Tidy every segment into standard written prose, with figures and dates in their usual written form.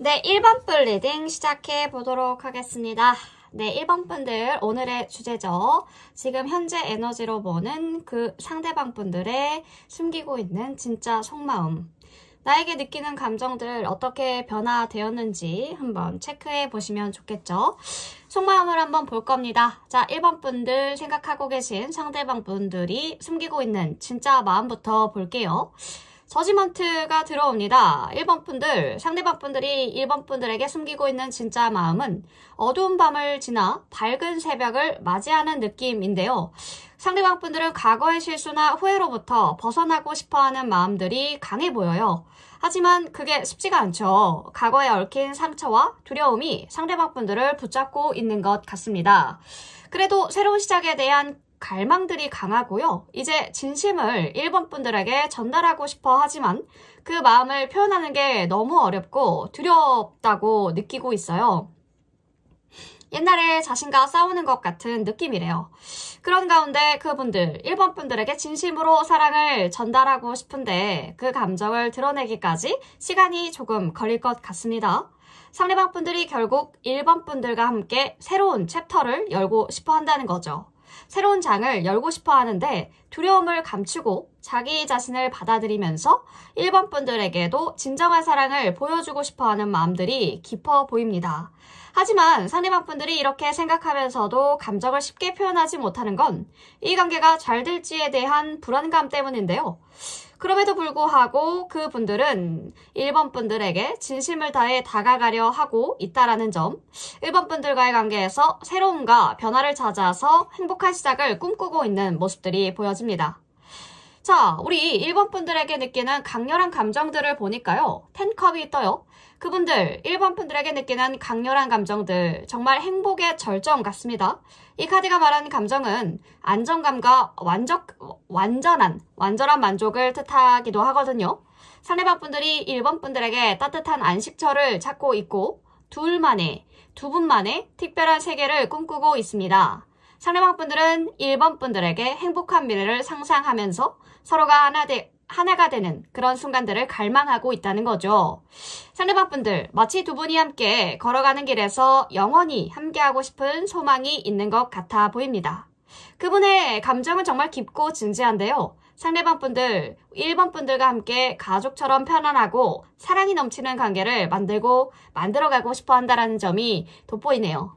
네, 1번 분 리딩 시작해 보도록 하겠습니다. 네, 1번 분들 오늘의 주제죠. 지금 현재 에너지로 보는 그 상대방 분들의 숨기고 있는 진짜 속마음. 나에게 느끼는 감정들 어떻게 변화되었는지 한번 체크해 보시면 좋겠죠. 속마음을 한번 볼 겁니다. 자, 1번 분들 생각하고 계신 상대방 분들이 숨기고 있는 진짜 마음부터 볼게요. 저지먼트가 들어옵니다. 1번 분들, 상대방 분들이 1번 분들에게 숨기고 있는 진짜 마음은 어두운 밤을 지나 밝은 새벽을 맞이하는 느낌인데요. 상대방 분들은 과거의 실수나 후회로부터 벗어나고 싶어하는 마음들이 강해 보여요. 하지만 그게 쉽지가 않죠. 과거에 얽힌 상처와 두려움이 상대방 분들을 붙잡고 있는 것 같습니다. 그래도 새로운 시작에 대한 갈망들이 강하고요. 이제 진심을 1번 분들에게 전달하고 싶어 하지만 그 마음을 표현하는 게 너무 어렵고 두렵다고 느끼고 있어요. 옛날에 자신과 싸우는 것 같은 느낌이래요. 그런 가운데 그분들, 1번 분들에게 진심으로 사랑을 전달하고 싶은데 그 감정을 드러내기까지 시간이 조금 걸릴 것 같습니다. 상대방 분들이 결국 1번 분들과 함께 새로운 챕터를 열고 싶어 한다는 거죠. 새로운 장을 열고 싶어 하는데 두려움을 감추고 자기 자신을 받아들이면서 1번 분들에게도 진정한 사랑을 보여주고 싶어 하는 마음들이 깊어 보입니다. 하지만 상대방 분들이 이렇게 생각하면서도 감정을 쉽게 표현하지 못하는 건 이 관계가 잘 될지에 대한 불안감 때문인데요. 그럼에도 불구하고 그분들은 1번 분들에게 진심을 다해 다가가려 하고 있다라는 점, 1번 분들과의 관계에서 새로움과 변화를 찾아서 행복한 시작을 꿈꾸고 있는 모습들이 보여집니다. 자, 우리 1번 분들에게 느끼는 강렬한 감정들을 보니까요. 10컵이 떠요. 그분들, 1번 분들에게 느끼는 강렬한 감정들, 정말 행복의 절정 같습니다. 이 카드가 말하는 감정은 안정감과 완전한 만족을 뜻하기도 하거든요. 상대방 분들이 1번 분들에게 따뜻한 안식처를 찾고 있고 두 분만의 특별한 세계를 꿈꾸고 있습니다. 상대방 분들은 1번 분들에게 행복한 미래를 상상하면서 서로가 하나가 되는 그런 순간들을 갈망하고 있다는 거죠. 상대방 분들, 마치 두 분이 함께 걸어가는 길에서 영원히 함께하고 싶은 소망이 있는 것 같아 보입니다. 그분의 감정은 정말 깊고 진지한데요. 상대방 분들, 1번 분들과 함께 가족처럼 편안하고 사랑이 넘치는 관계를 만들어가고 싶어 한다는 점이 돋보이네요.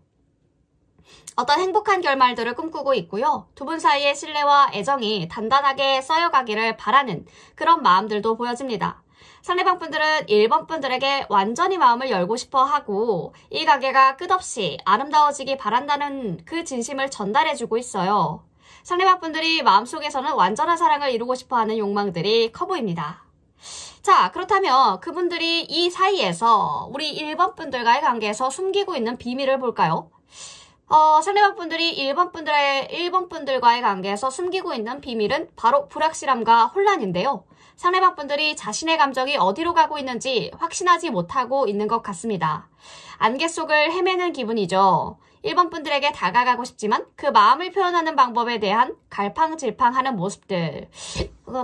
어떤 행복한 결말들을 꿈꾸고 있고요. 두 분 사이의 신뢰와 애정이 단단하게 쌓여가기를 바라는 그런 마음들도 보여집니다. 상대방 분들은 1번 분들에게 완전히 마음을 열고 싶어 하고 이 관계가 끝없이 아름다워지기 바란다는 그 진심을 전달해주고 있어요. 상대방 분들이 마음속에서는 완전한 사랑을 이루고 싶어 하는 욕망들이 커 보입니다. 자, 그렇다면 그분들이 이 사이에서 우리 1번 분들과의 관계에서 숨기고 있는 비밀을 볼까요? 상대방 분들이 1번 분들과의 관계에서 숨기고 있는 비밀은 바로 불확실함과 혼란인데요. 상대방 분들이 자신의 감정이 어디로 가고 있는지 확신하지 못하고 있는 것 같습니다. 안개 속을 헤매는 기분이죠. 1번 분들에게 다가가고 싶지만 그 마음을 표현하는 방법에 대한 갈팡질팡하는 모습들,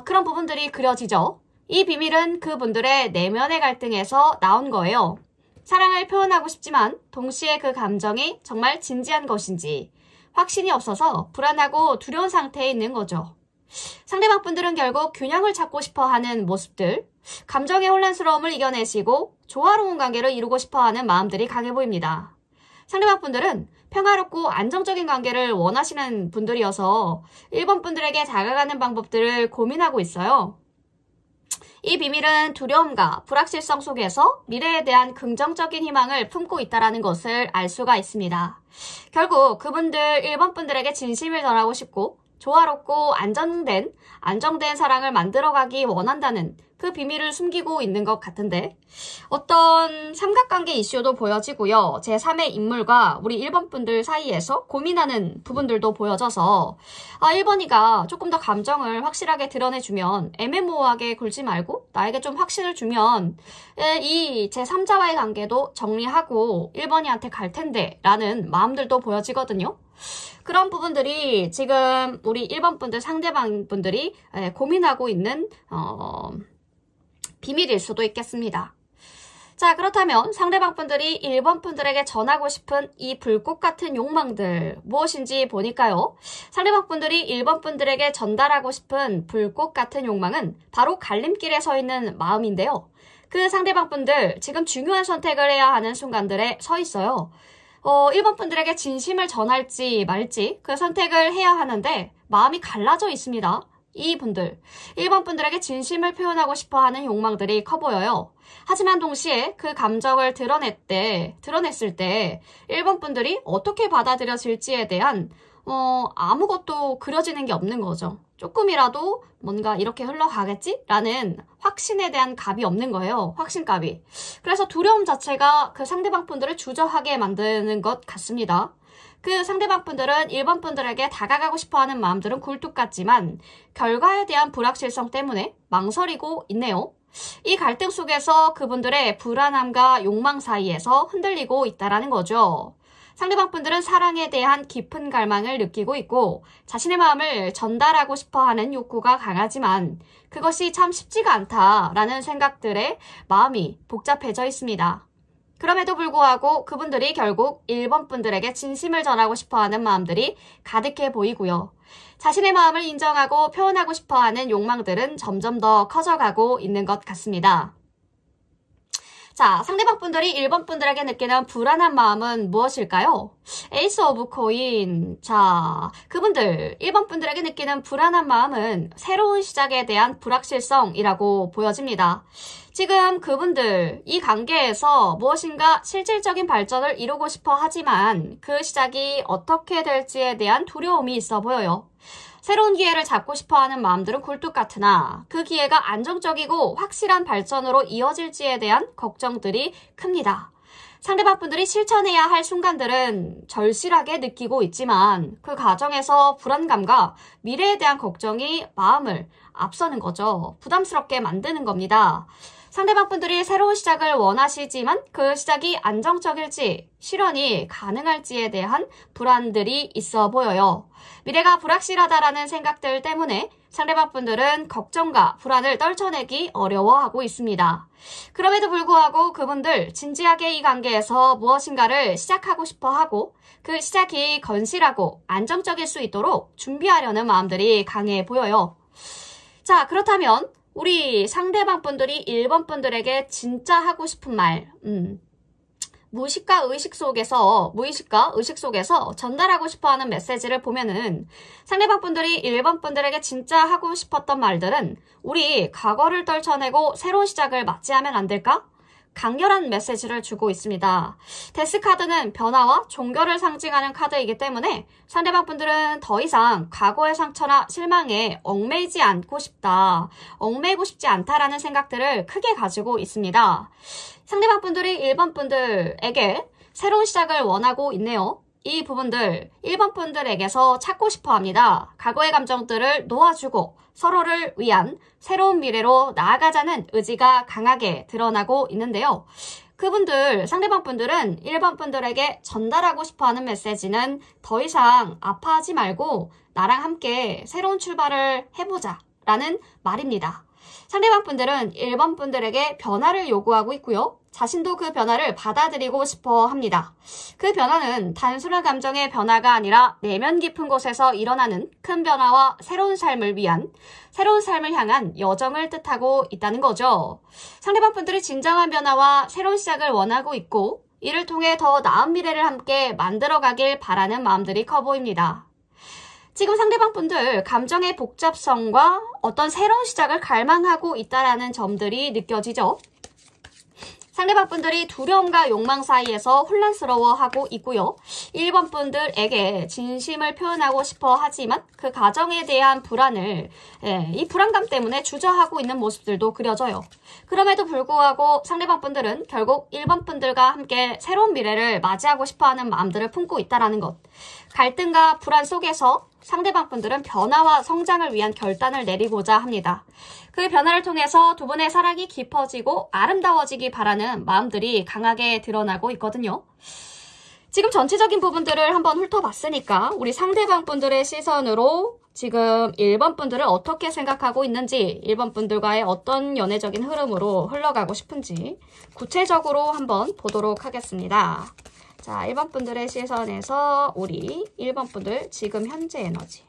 그런 부분들이 그려지죠. 이 비밀은 그분들의 내면의 갈등에서 나온 거예요. 사랑을 표현하고 싶지만 동시에 그 감정이 정말 진지한 것인지 확신이 없어서 불안하고 두려운 상태에 있는 거죠. 상대방 분들은 결국 균형을 찾고 싶어하는 모습들, 감정의 혼란스러움을 이겨내시고 조화로운 관계를 이루고 싶어하는 마음들이 강해 보입니다. 상대방 분들은 평화롭고 안정적인 관계를 원하시는 분들이어서 1번 분들에게 다가가는 방법들을 고민하고 있어요. 이 비밀은 두려움과 불확실성 속에서 미래에 대한 긍정적인 희망을 품고 있다는 것을 알 수가 있습니다. 결국 그분들 1번 분들에게 진심을 전하고 싶고 조화롭고 안정된 사랑을 만들어가기 원한다는 그 비밀을 숨기고 있는 것 같은데 어떤 삼각관계 이슈도 보여지고요. 제3의 인물과 우리 1번 분들 사이에서 고민하는 부분들도 보여져서 1번이가 조금 더 감정을 확실하게 드러내주면 애매모호하게 굴지 말고 나에게 좀 확신을 주면 이 제3자와의 관계도 정리하고 1번이한테 갈 텐데 라는 마음들도 보여지거든요. 그런 부분들이 지금 우리 1번 분들 상대방 분들이 고민하고 있는 비밀일 수도 있겠습니다. 자, 그렇다면 상대방 분들이 1번 분들에게 전하고 싶은 이 불꽃 같은 욕망들 무엇인지 보니까요. 상대방 분들이 1번 분들에게 전달하고 싶은 불꽃 같은 욕망은 바로 갈림길에 서 있는 마음인데요. 그 상대방 분들 지금 중요한 선택을 해야 하는 순간들에 서 있어요. 1번 분들에게 진심을 전할지 말지 그 선택을 해야 하는데 마음이 갈라져 있습니다. 이 분들, 1번 분들에게 진심을 표현하고 싶어하는 욕망들이 커 보여요. 하지만 동시에 그 감정을 드러냈을 때 1번 분들이 어떻게 받아들여질지에 대한 아무것도 그려지는 게 없는 거죠. 조금이라도 뭔가 이렇게 흘러가겠지? 라는 확신에 대한 값이 없는 거예요. 확신값이. 그래서 두려움 자체가 그 상대방 분들을 주저하게 만드는 것 같습니다. 그 상대방 분들은 1번 분들에게 다가가고 싶어하는 마음들은 굴뚝 같지만 결과에 대한 불확실성 때문에 망설이고 있네요. 이 갈등 속에서 그분들의 불안함과 욕망 사이에서 흔들리고 있다는 거죠. 상대방 분들은 사랑에 대한 깊은 갈망을 느끼고 있고 자신의 마음을 전달하고 싶어하는 욕구가 강하지만 그것이 참 쉽지가 않다라는 생각들에 마음이 복잡해져 있습니다. 그럼에도 불구하고 그분들이 결국 1번 분들에게 진심을 전하고 싶어하는 마음들이 가득해 보이고요. 자신의 마음을 인정하고 표현하고 싶어하는 욕망들은 점점 더 커져가고 있는 것 같습니다. 자, 상대방 분들이 1번 분들에게 느끼는 불안한 마음은 무엇일까요? 에이스 오브 코인. 자, 그분들 1번 분들에게 느끼는 불안한 마음은 새로운 시작에 대한 불확실성이라고 보여집니다. 지금 그분들 이 관계에서 무엇인가 실질적인 발전을 이루고 싶어 하지만 그 시작이 어떻게 될지에 대한 두려움이 있어 보여요. 새로운 기회를 잡고 싶어하는 마음들은 굴뚝 같으나 그 기회가 안정적이고 확실한 발전으로 이어질지에 대한 걱정들이 큽니다. 상대방 분들이 실천해야 할 순간들은 절실하게 느끼고 있지만 그 과정에서 불안감과 미래에 대한 걱정이 마음을 앞서는 거죠. 부담스럽게 만드는 겁니다. 상대방 분들이 새로운 시작을 원하시지만 그 시작이 안정적일지 실현이 가능할지에 대한 불안들이 있어 보여요. 미래가 불확실하다라는 생각들 때문에 상대방 분들은 걱정과 불안을 떨쳐내기 어려워하고 있습니다. 그럼에도 불구하고 그분들 진지하게 이 관계에서 무엇인가를 시작하고 싶어 하고 그 시작이 건실하고 안정적일 수 있도록 준비하려는 마음들이 강해 보여요. 자, 그렇다면 우리 상대방 분들이 1번 분들에게 진짜 하고 싶은 말, 무의식과 의식 속에서 전달하고 싶어하는 메시지를 보면은 상대방 분들이 1번 분들에게 진짜 하고 싶었던 말들은 우리 과거를 떨쳐내고 새로운 시작을 맞이하면 안 될까? 강렬한 메시지를 주고 있습니다. 데스카드는 변화와 종결을 상징하는 카드이기 때문에 상대방 분들은 더 이상 과거의 상처나 실망에 얽매이고 싶지 않다라는 생각들을 크게 가지고 있습니다. 상대방 분들이 1번 분들에게 새로운 시작을 원하고 있네요. 이 부분들 1번 분들에게서 찾고 싶어 합니다. 과거의 감정들을 놓아주고 서로를 위한 새로운 미래로 나아가자는 의지가 강하게 드러나고 있는데요. 그분들, 상대방 분들은 1번 분들에게 전달하고 싶어하는 메시지는 더 이상 아파하지 말고 나랑 함께 새로운 출발을 해보자 라는 말입니다. 상대방 분들은 1번 분들에게 변화를 요구하고 있고요. 자신도 그 변화를 받아들이고 싶어 합니다. 그 변화는 단순한 감정의 변화가 아니라 내면 깊은 곳에서 일어나는 큰 변화와 새로운 삶을 향한 여정을 뜻하고 있다는 거죠. 상대방 분들이 진정한 변화와 새로운 시작을 원하고 있고 이를 통해 더 나은 미래를 함께 만들어가길 바라는 마음들이 커 보입니다. 지금 상대방 분들 감정의 복잡성과 어떤 새로운 시작을 갈망하고 있다는 점들이 느껴지죠. 상대방 분들이 두려움과 욕망 사이에서 혼란스러워하고 있고요. 1번 분들에게 진심을 표현하고 싶어 하지만 그 과정에 대한 이 불안감 때문에 주저하고 있는 모습들도 그려져요. 그럼에도 불구하고 상대방 분들은 결국 1번 분들과 함께 새로운 미래를 맞이하고 싶어하는 마음들을 품고 있다는 것. 갈등과 불안 속에서 상대방 분들은 변화와 성장을 위한 결단을 내리고자 합니다. 그 변화를 통해서 두 분의 사랑이 깊어지고 아름다워지기 바라는 마음들이 강하게 드러나고 있거든요. 지금 전체적인 부분들을 한번 훑어봤으니까 우리 상대방 분들의 시선으로 지금 1번 분들을 어떻게 생각하고 있는지, 1번 분들과의 어떤 연애적인 흐름으로 흘러가고 싶은지 구체적으로 한번 보도록 하겠습니다. 자, 1번 분들의 시선에서 우리 1번 분들 지금 현재 에너지.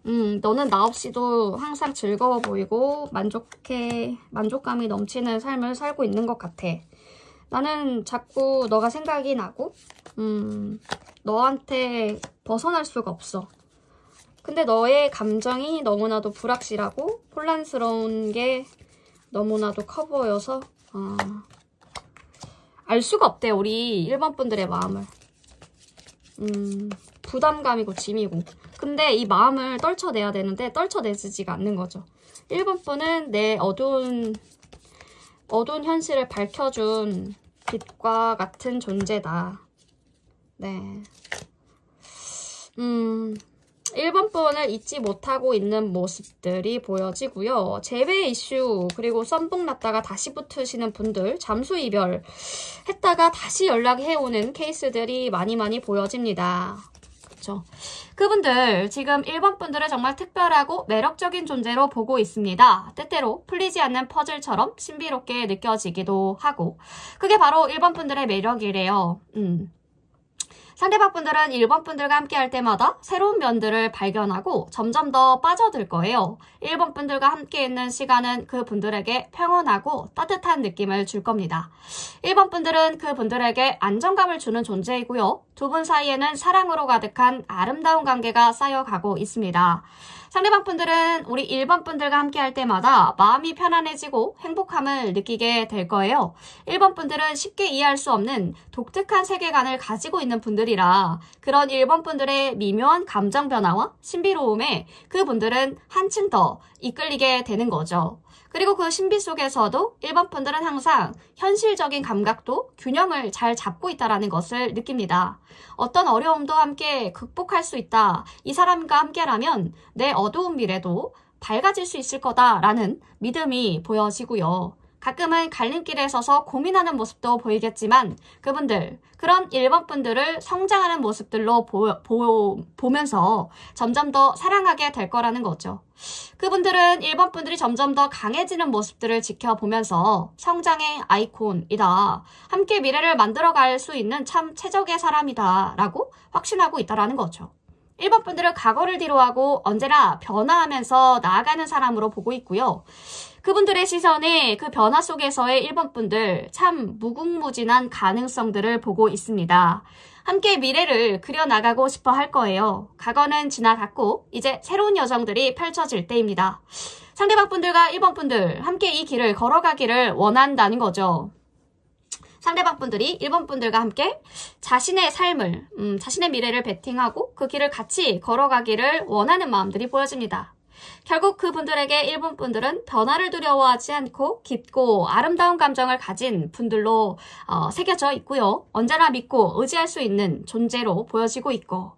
너는 나 없이도 항상 즐거워 보이고 만족감이 넘치는 삶을 살고 있는 것 같아. 나는 자꾸 너가 생각이 나고 너한테 벗어날 수가 없어. 근데 너의 감정이 너무나도 불확실하고 혼란스러운 게 너무나도 커 보여서 알 수가 없대, 우리 1번 분들의 마음을. 부담감이고 짐이고. 근데 이 마음을 떨쳐내야 되는데 떨쳐내지가 않는 거죠. 1번 분은 내 어두운 현실을 밝혀준 빛과 같은 존재다. 네. 1번 분을 잊지 못하고 있는 모습들이 보여지고요. 재회 이슈, 그리고 썸북 났다가 다시 붙으시는 분들, 잠수 이별 했다가 다시 연락해오는 케이스들이 많이 보여집니다. 그쵸? 그분들, 지금 1번 분들은 정말 특별하고 매력적인 존재로 보고 있습니다. 때때로 풀리지 않는 퍼즐처럼 신비롭게 느껴지기도 하고, 그게 바로 1번 분들의 매력이래요. 상대방 분들은 1번 분들과 함께 할 때마다 새로운 면들을 발견하고 점점 더 빠져들 거예요. 1번 분들과 함께 있는 시간은 그 분들에게 평온하고 따뜻한 느낌을 줄 겁니다. 1번 분들은 그 분들에게 안정감을 주는 존재이고요. 두 분 사이에는 사랑으로 가득한 아름다운 관계가 쌓여가고 있습니다. 상대방 분들은 우리 1번 분들과 함께 할 때마다 마음이 편안해지고 행복함을 느끼게 될 거예요. 1번 분들은 쉽게 이해할 수 없는 독특한 세계관을 가지고 있는 분들이라 그런 1번 분들의 미묘한 감정 변화와 신비로움에 그 분들은 한층 더 이끌리게 되는 거죠. 그리고 그 신비 속에서도 1번 분들은 항상 현실적인 감각도 균형을 잘 잡고 있다는 것을 느낍니다. 어떤 어려움도 함께 극복할 수 있다. 이 사람과 함께라면 내 어두운 미래도 밝아질 수 있을 거다라는 믿음이 보여지고요. 가끔은 갈림길에 서서 고민하는 모습도 보이겠지만 그분들, 그런 1번 분들을 성장하는 모습들로 보면서 점점 더 사랑하게 될 거라는 거죠. 그분들은 1번 분들이 점점 더 강해지는 모습들을 지켜보면서 성장의 아이콘이다. 함께 미래를 만들어갈 수 있는 참 최적의 사람이다. 라고 확신하고 있다는 거죠. 1번 분들은 과거를 뒤로하고 언제나 변화하면서 나아가는 사람으로 보고 있고요. 그분들의 시선에 그 변화 속에서의 1번 분들 참 무궁무진한 가능성들을 보고 있습니다. 함께 미래를 그려나가고 싶어 할 거예요. 과거는 지나갔고 이제 새로운 여정들이 펼쳐질 때입니다. 상대방 분들과 1번 분들 함께 이 길을 걸어가기를 원한다는 거죠. 상대방 분들이 1번 분들과 함께 자신의 삶을, 자신의 미래를 베팅하고 그 길을 같이 걸어가기를 원하는 마음들이 보여집니다. 결국 그분들에게 1번 분들은 변화를 두려워하지 않고 깊고 아름다운 감정을 가진 분들로 새겨져 있고요. 언제나 믿고 의지할 수 있는 존재로 보여지고 있고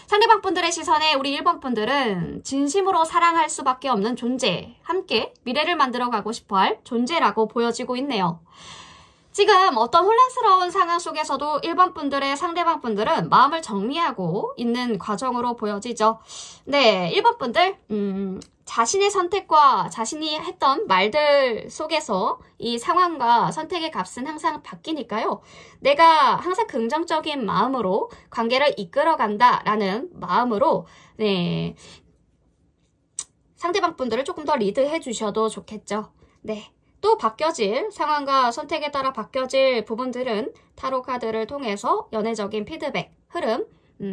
상대방 분들의 시선에 우리 1번 분들은 진심으로 사랑할 수밖에 없는 존재, 함께 미래를 만들어가고 싶어할 존재라고 보여지고 있네요. 지금 어떤 혼란스러운 상황 속에서도 1번 분들의 상대방 분들은 마음을 정리하고 있는 과정으로 보여지죠. 네, 1번 분들 자신의 선택과 자신이 했던 말들 속에서 이 상황과 선택의 값은 항상 바뀌니까요. 내가 항상 긍정적인 마음으로 관계를 이끌어간다라는 마음으로 네, 상대방 분들을 조금 더 리드해 주셔도 좋겠죠. 네. 또 바뀌어질 상황과 선택에 따라 바뀌어질 부분들은 타로 카드를 통해서 연애적인 피드백, 흐름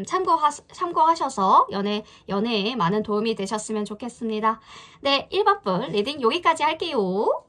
참고하셔서 연애에 많은 도움이 되셨으면 좋겠습니다. 네, 1번 분 리딩 여기까지 할게요.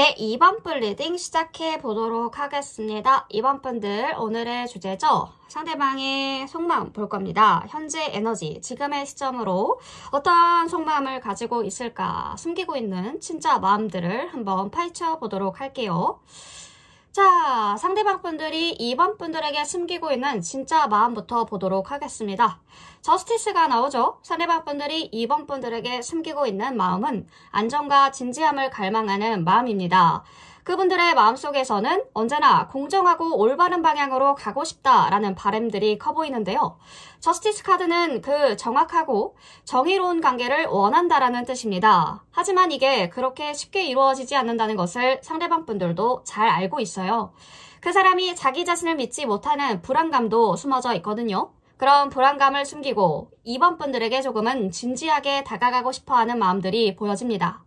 네, 2번 분 리딩 시작해 보도록 하겠습니다. 2번 분들 오늘의 주제죠. 상대방의 속마음 볼 겁니다. 현재 에너지, 지금의 시점으로 어떤 속마음을 가지고 있을까, 숨기고 있는 진짜 마음들을 한번 파헤쳐 보도록 할게요. 자, 상대방 분들이 2번 분들에게 숨기고 있는 진짜 마음부터 보도록 하겠습니다. 저스티스가 나오죠. 상대방 분들이 2번 분들에게 숨기고 있는 마음은 안정과 진지함을 갈망하는 마음입니다. 그분들의 마음속에서는 언제나 공정하고 올바른 방향으로 가고 싶다라는 바람들이 커 보이는데요. 저스티스 카드는 그 정확하고 정의로운 관계를 원한다라는 뜻입니다. 하지만 이게 그렇게 쉽게 이루어지지 않는다는 것을 상대방 분들도 잘 알고 있어요. 그 사람이 자기 자신을 믿지 못하는 불안감도 숨어져 있거든요. 그런 불안감을 숨기고 2번 분들에게 조금은 진지하게 다가가고 싶어하는 마음들이 보여집니다.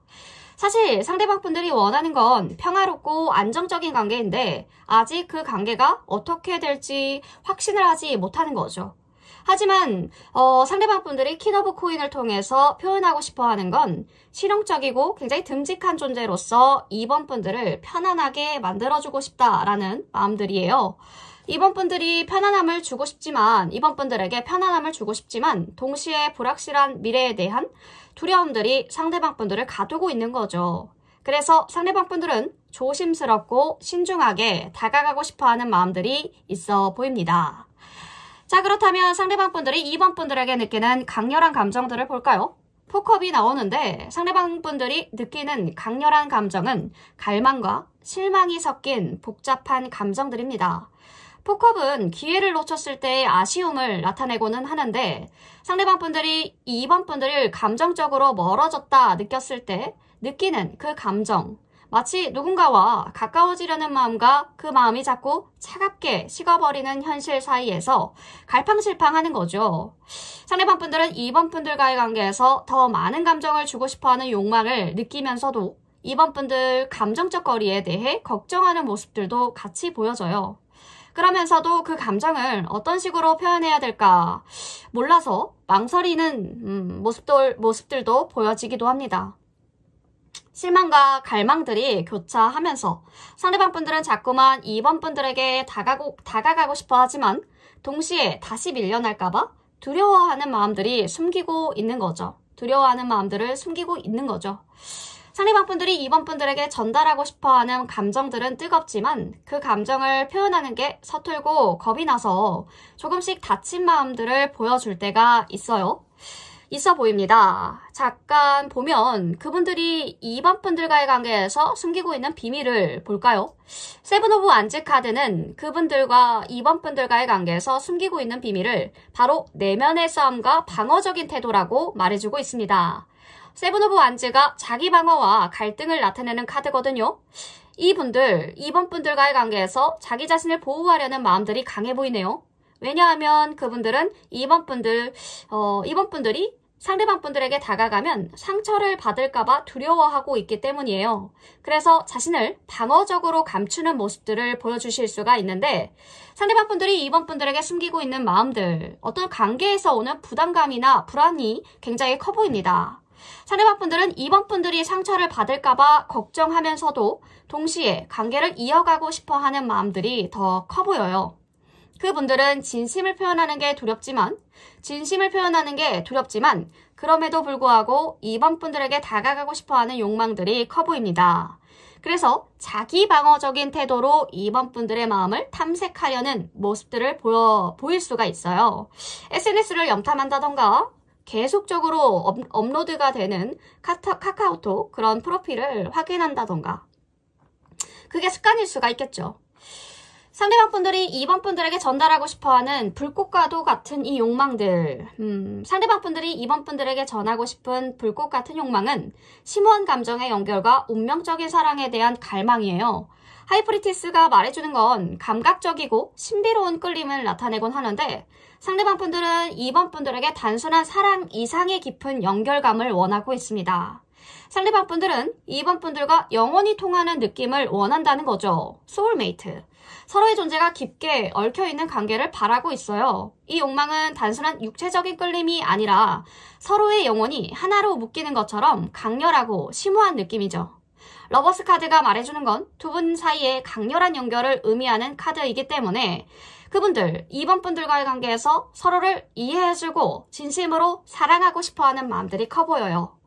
사실 상대방 분들이 원하는 건 평화롭고 안정적인 관계인데 아직 그 관계가 어떻게 될지 확신을 하지 못하는 거죠. 하지만 상대방 분들이 퀸 오브 코인을 통해서 표현하고 싶어하는 건 실용적이고 굉장히 듬직한 존재로서 2번 분들을 편안하게 만들어주고 싶다라는 마음들이에요. 2번 분들이 편안함을 주고 싶지만 2번 분들에게 편안함을 주고 싶지만 동시에 불확실한 미래에 대한 두려움들이 상대방 분들을 가두고 있는 거죠. 그래서 상대방 분들은 조심스럽고 신중하게 다가가고 싶어하는 마음들이 있어 보입니다. 자, 그렇다면 상대방 분들이 2번 분들에게 느끼는 강렬한 감정들을 볼까요? 포컵이 나오는데 상대방 분들이 느끼는 강렬한 감정은 갈망과 실망이 섞인 복잡한 감정들입니다. 포컵은 기회를 놓쳤을 때의 아쉬움을 나타내고는 하는데 상대방 분들이 2번 분들을 감정적으로 멀어졌다 느꼈을 때 느끼는 그 감정, 마치 누군가와 가까워지려는 마음과 그 마음이 자꾸 차갑게 식어버리는 현실 사이에서 갈팡질팡하는 거죠. 상대방 분들은 2번 분들과의 관계에서 더 많은 감정을 주고 싶어하는 욕망을 느끼면서도 2번 분들 감정적 거리에 대해 걱정하는 모습들도 같이 보여져요. 그러면서도 그 감정을 어떤 식으로 표현해야 될까 몰라서 망설이는 모습들도 보여지기도 합니다. 실망과 갈망들이 교차하면서 상대방 분들은 자꾸만 2번 분들에게 다가가고 싶어 하지만 동시에 다시 밀려날까봐 두려워하는 마음들이 숨기고 있는 거죠. 두려워하는 마음들을 숨기고 있는 거죠. 상대방 분들이 2번 분들에게 전달하고 싶어하는 감정들은 뜨겁지만 그 감정을 표현하는 게 서툴고 겁이 나서 조금씩 다친 마음들을 보여줄 때가 있어 보입니다. 잠깐 보면 그분들이 2번 분들과의 관계에서 숨기고 있는 비밀을 볼까요? 세븐 오브 완즈 카드는 그분들과 2번 분들과의 관계에서 숨기고 있는 비밀을 바로 내면의 싸움과 방어적인 태도라고 말해주고 있습니다. 세븐 오브 완즈가 자기 방어와 갈등을 나타내는 카드거든요. 이분들, 2번 분들과의 관계에서 자기 자신을 보호하려는 마음들이 강해 보이네요. 왜냐하면 그분들은 2번 분들이 상대방 분들에게 다가가면 상처를 받을까봐 두려워하고 있기 때문이에요. 그래서 자신을 방어적으로 감추는 모습들을 보여주실 수가 있는데 상대방 분들이 2번 분들에게 숨기고 있는 마음들, 어떤 관계에서 오는 부담감이나 불안이 굉장히 커 보입니다. 상대방 분들은 2번 분들이 상처를 받을까봐 걱정하면서도 동시에 관계를 이어가고 싶어하는 마음들이 더 커 보여요. 그분들은 진심을 표현하는 게 두렵지만 그럼에도 불구하고 2번 분들에게 다가가고 싶어하는 욕망들이 커 보입니다. 그래서 자기 방어적인 태도로 2번 분들의 마음을 탐색하려는 모습들을 보일 수가 있어요. SNS를 염탐한다던가 계속적으로 업로드가 되는 카카오톡 그런 프로필을 확인한다던가 그게 습관일 수가 있겠죠. 상대방 분들이 2번 분들에게 전달하고 싶어하는 불꽃과도 같은 이 욕망들, 상대방 분들이 2번 분들에게 전하고 싶은 불꽃 같은 욕망은 심오한 감정의 연결과 운명적인 사랑에 대한 갈망이에요. 하이프리티스가 말해주는 건 감각적이고 신비로운 끌림을 나타내곤 하는데 상대방 분들은 2번 분들에게 단순한 사랑 이상의 깊은 연결감을 원하고 있습니다. 상대방 분들은 2번 분들과 영원히 통하는 느낌을 원한다는 거죠. 소울메이트. 서로의 존재가 깊게 얽혀있는 관계를 바라고 있어요. 이 욕망은 단순한 육체적인 끌림이 아니라 서로의 영혼이 하나로 묶이는 것처럼 강렬하고 심오한 느낌이죠. 러버스 카드가 말해주는 건 두 분 사이의 강렬한 연결을 의미하는 카드이기 때문에 그분들, 2번 분들과의 관계에서 서로를 이해해주고 진심으로 사랑하고 싶어하는 마음들이 커 보여요.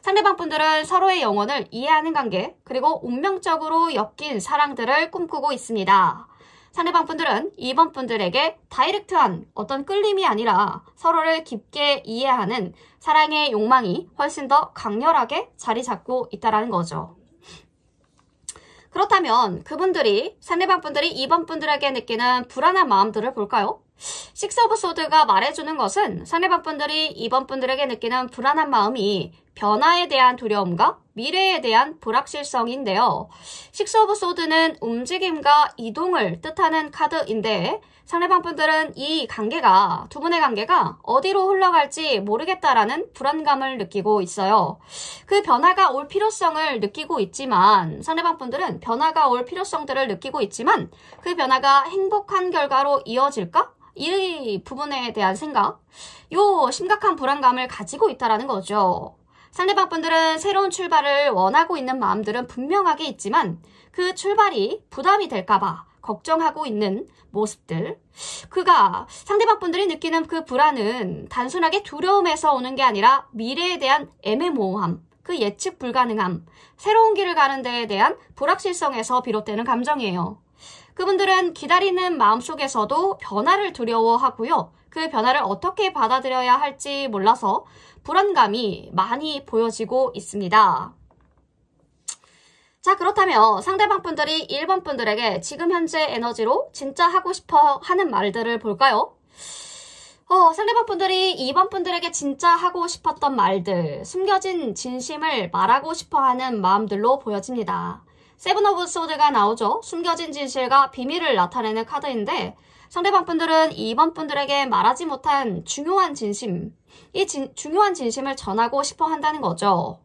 상대방 분들은 서로의 영혼을 이해하는 관계, 그리고 운명적으로 엮인 사랑들을 꿈꾸고 있습니다. 상대방 분들은 2번 분들에게 다이렉트한 어떤 끌림이 아니라 서로를 깊게 이해하는 사랑의 욕망이 훨씬 더 강렬하게 자리 잡고 있다는 거죠. 그렇다면 그분들이, 상대방 분들이 2번 분들에게 느끼는 불안한 마음들을 볼까요? 식스 오브 소드가 말해주는 것은 상대방 분들이 2번 분들에게 느끼는 불안한 마음이 변화에 대한 두려움과 미래에 대한 불확실성인데요. 식스 오브 소드는 움직임과 이동을 뜻하는 카드인데 상대방 분들은 이 관계가, 두 분의 관계가 어디로 흘러갈지 모르겠다라는 불안감을 느끼고 있어요. 그 변화가 올 필요성을 느끼고 있지만, 상대방 분들은 변화가 올 필요성들을 느끼고 있지만 그 변화가 행복한 결과로 이어질까? 이 부분에 대한 생각, 요 심각한 불안감을 가지고 있다는 거죠. 상대방 분들은 새로운 출발을 원하고 있는 마음들은 분명하게 있지만 그 출발이 부담이 될까봐 걱정하고 있는 모습들, 상대방 분들이 느끼는 그 불안은 단순하게 두려움에서 오는 게 아니라 미래에 대한 애매모호함, 그 예측 불가능함, 새로운 길을 가는 데에 대한 불확실성에서 비롯되는 감정이에요. 그분들은 기다리는 마음속에서도 변화를 두려워하고요. 그 변화를 어떻게 받아들여야 할지 몰라서 불안감이 많이 보여지고 있습니다. 자, 그렇다면 상대방 분들이 1번 분들에게 지금 현재 에너지로 진짜 하고 싶어 하는 말들을 볼까요? 상대방 분들이 2번 분들에게 진짜 하고 싶었던 말들, 숨겨진 진심을 말하고 싶어 하는 마음들로 보여집니다. 세븐 오브 소드가 나오죠. 숨겨진 진실과 비밀을 나타내는 카드인데 상대방 분들은 2번 분들에게 말하지 못한 중요한 진심, 중요한 진심을 전하고 싶어 한다는 거죠.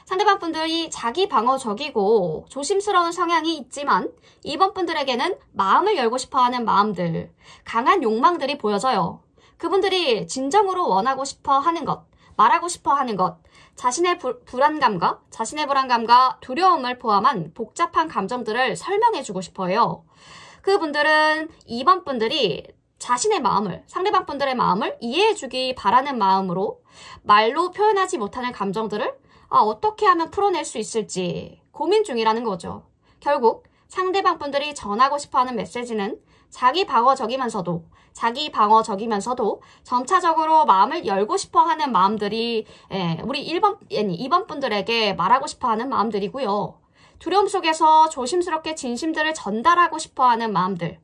상대방 분들이 자기 방어적이고 조심스러운 성향이 있지만 2번 분들에게는 마음을 열고 싶어 하는 마음들, 강한 욕망들이 보여져요. 그분들이 진정으로 원하고 싶어 하는 것, 말하고 싶어 하는 것, 자신의 불안감과 두려움을 포함한 복잡한 감정들을 설명해주고 싶어 해요. 그분들은 2번 분들이 자신의 마음을, 상대방 분들의 마음을 이해해주기 바라는 마음으로 말로 표현하지 못하는 감정들을 어떻게 하면 풀어낼 수 있을지 고민 중이라는 거죠. 결국 상대방 분들이 전하고 싶어하는 메시지는 자기 방어적이면서도 점차적으로 마음을 열고 싶어하는 마음들이 우리 2번 분들에게 말하고 싶어하는 마음들이고요. 두려움 속에서 조심스럽게 진심들을 전달하고 싶어하는 마음들.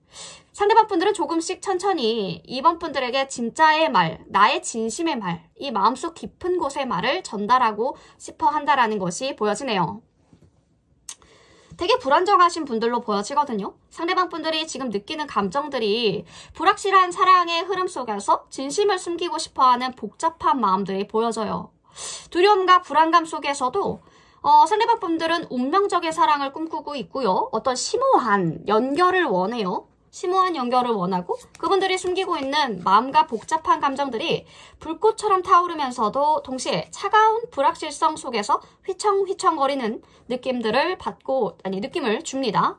상대방 분들은 조금씩 천천히 2번 분들에게 진짜의 말, 나의 진심의 말, 이 마음속 깊은 곳의 말을 전달하고 싶어 한다라는 것이 보여지네요. 되게 불안정하신 분들로 보여지거든요. 상대방 분들이 지금 느끼는 감정들이 불확실한 사랑의 흐름 속에서 진심을 숨기고 싶어하는 복잡한 마음들이 보여져요. 두려움과 불안감 속에서도 상대방 분들은 운명적인 사랑을 꿈꾸고 있고요. 어떤 심오한 연결을 원해요. 심오한 연결을 원하고 그분들이 숨기고 있는 마음과 복잡한 감정들이 불꽃처럼 타오르면서도 동시에 차가운 불확실성 속에서 휘청휘청거리는 느낌을 줍니다.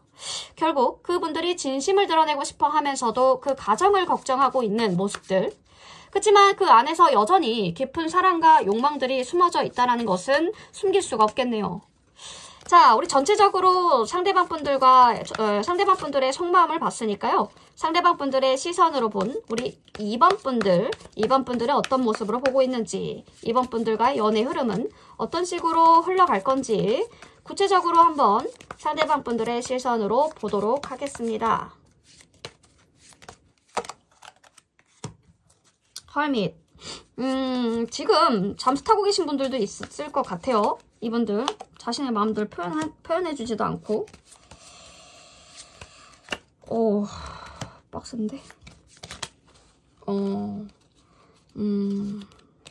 결국 그분들이 진심을 드러내고 싶어 하면서도 그 가정을 걱정하고 있는 모습들. 그렇지만 그 안에서 여전히 깊은 사랑과 욕망들이 숨어져 있다는 것은 숨길 수가 없겠네요. 자, 우리 전체적으로 상대방 분들의 속마음을 봤으니까요. 상대방 분들의 시선으로 본 우리 2번 분들은 어떤 모습으로 보고 있는지, 2번 분들과의 연애 흐름은 어떤 식으로 흘러갈 건지 구체적으로 한번 상대방 분들의 시선으로 보도록 하겠습니다. 헐밋. 지금 잠수 타고 계신 분들도 있을 것 같아요. 이분들 자신의 마음들 표현해주지도 않고. 빡센데?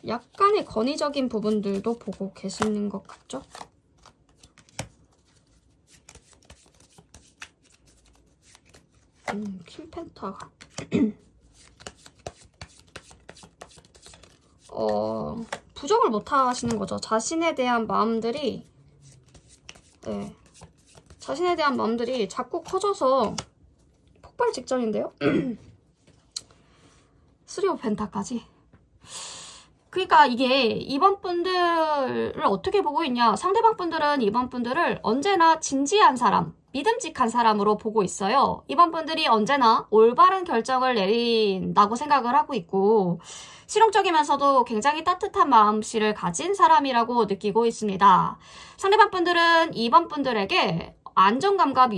약간의 권위적인 부분들도 보고 계시는 것 같죠? 킹펜타가 부정을 못 하시는 거죠. 자신에 대한 마음들이 자신에 대한 마음들이 자꾸 커져서 폭발 직전인데요. 3 오브 펜타까지. 그러니까 이게 이번 분들을 어떻게 보고 있냐. 상대방 분들은 이번 분들을 언제나 진지한 사람, 믿음직한 사람으로 보고 있어요. 이번 분들이 언제나 올바른 결정을 내린다고 생각을 하고 있고 실용적이면서도 굉장히 따뜻한 마음씨를 가진 사람이라고 느끼고 있습니다. 상대방 분들은 이번 분들에게 안정감과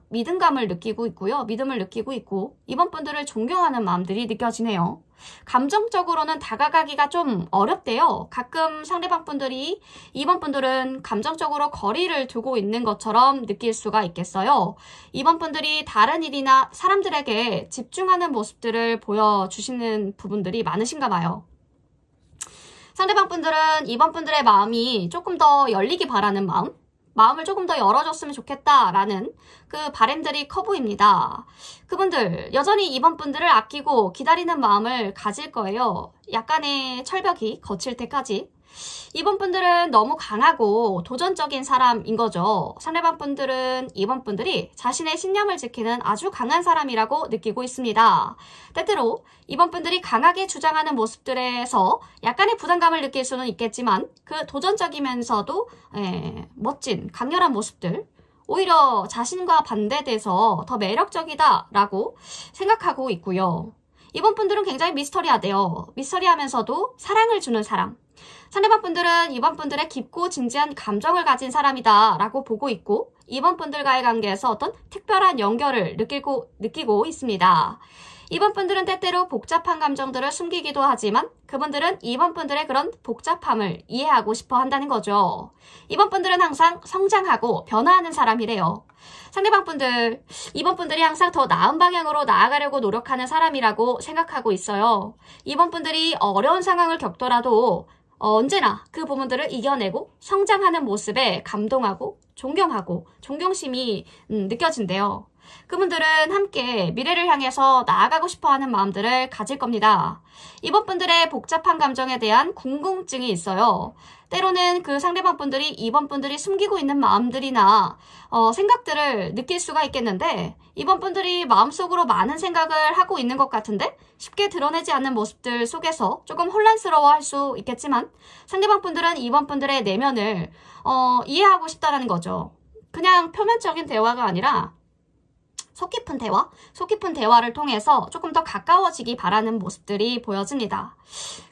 믿음감을 느끼고 있고요. 믿음을 느끼고 있고 이번 분들을 존경하는 마음들이 느껴지네요. 감정적으로는 다가가기가 좀 어렵대요. 가끔 상대방 분들이 이번 분들은 감정적으로 거리를 두고 있는 것처럼 느낄 수가 있겠어요. 이번 분들이 다른 일이나 사람들에게 집중하는 모습들을 보여주시는 부분들이 많으신가 봐요. 상대방 분들은 이번 분들의 마음이 조금 더 열리기 바라는 마음을 조금 더 열어줬으면 좋겠다라는 그 바람들이 커 보입니다. 그분들 여전히 이번 분들을 아끼고 기다리는 마음을 가질 거예요. 약간의 철벽이 거칠 때까지. 이번 분들은 너무 강하고 도전적인 사람인 거죠. 상대방 분들은 이번 분들이 자신의 신념을 지키는 아주 강한 사람이라고 느끼고 있습니다. 때때로 이번 분들이 강하게 주장하는 모습들에서 약간의 부담감을 느낄 수는 있겠지만 그 도전적이면서도 멋진 강렬한 모습들 오히려 자신과 반대돼서 더 매력적이다라고 생각하고 있고요. 이번 분들은 굉장히 미스터리하대요. 미스터리하면서도 사랑을 주는 사람. 상대방 분들은 이번 분들의 깊고 진지한 감정을 가진 사람이다 라고 보고 있고 이번 분들과의 관계에서 어떤 특별한 연결을 느끼고 있습니다. 이번 분들은 때때로 복잡한 감정들을 숨기기도 하지만 그분들은 이번 분들의 그런 복잡함을 이해하고 싶어 한다는 거죠. 이번 분들은 항상 성장하고 변화하는 사람이래요. 상대방 분들, 이번 분들이 항상 더 나은 방향으로 나아가려고 노력하는 사람이라고 생각하고 있어요. 이번 분들이 어려운 상황을 겪더라도 언제나 그 부분들을 이겨내고 성장하는 모습에 감동하고 존경하고 존경심이 느껴진대요. 그분들은 함께 미래를 향해서 나아가고 싶어하는 마음들을 가질 겁니다. 이번 분들의 복잡한 감정에 대한 궁금증이 있어요. 때로는 그 상대방 분들이 이번 분들이 숨기고 있는 마음들이나 생각들을 느낄 수가 있겠는데 이번 분들이 마음속으로 많은 생각을 하고 있는 것 같은데 쉽게 드러내지 않는 모습들 속에서 조금 혼란스러워할 수 있겠지만 상대방 분들은 이번 분들의 내면을 이해하고 싶다는 거죠. 그냥 표면적인 대화가 아니라 속 깊은 대화를 통해서 조금 더 가까워지기 바라는 모습들이 보여집니다.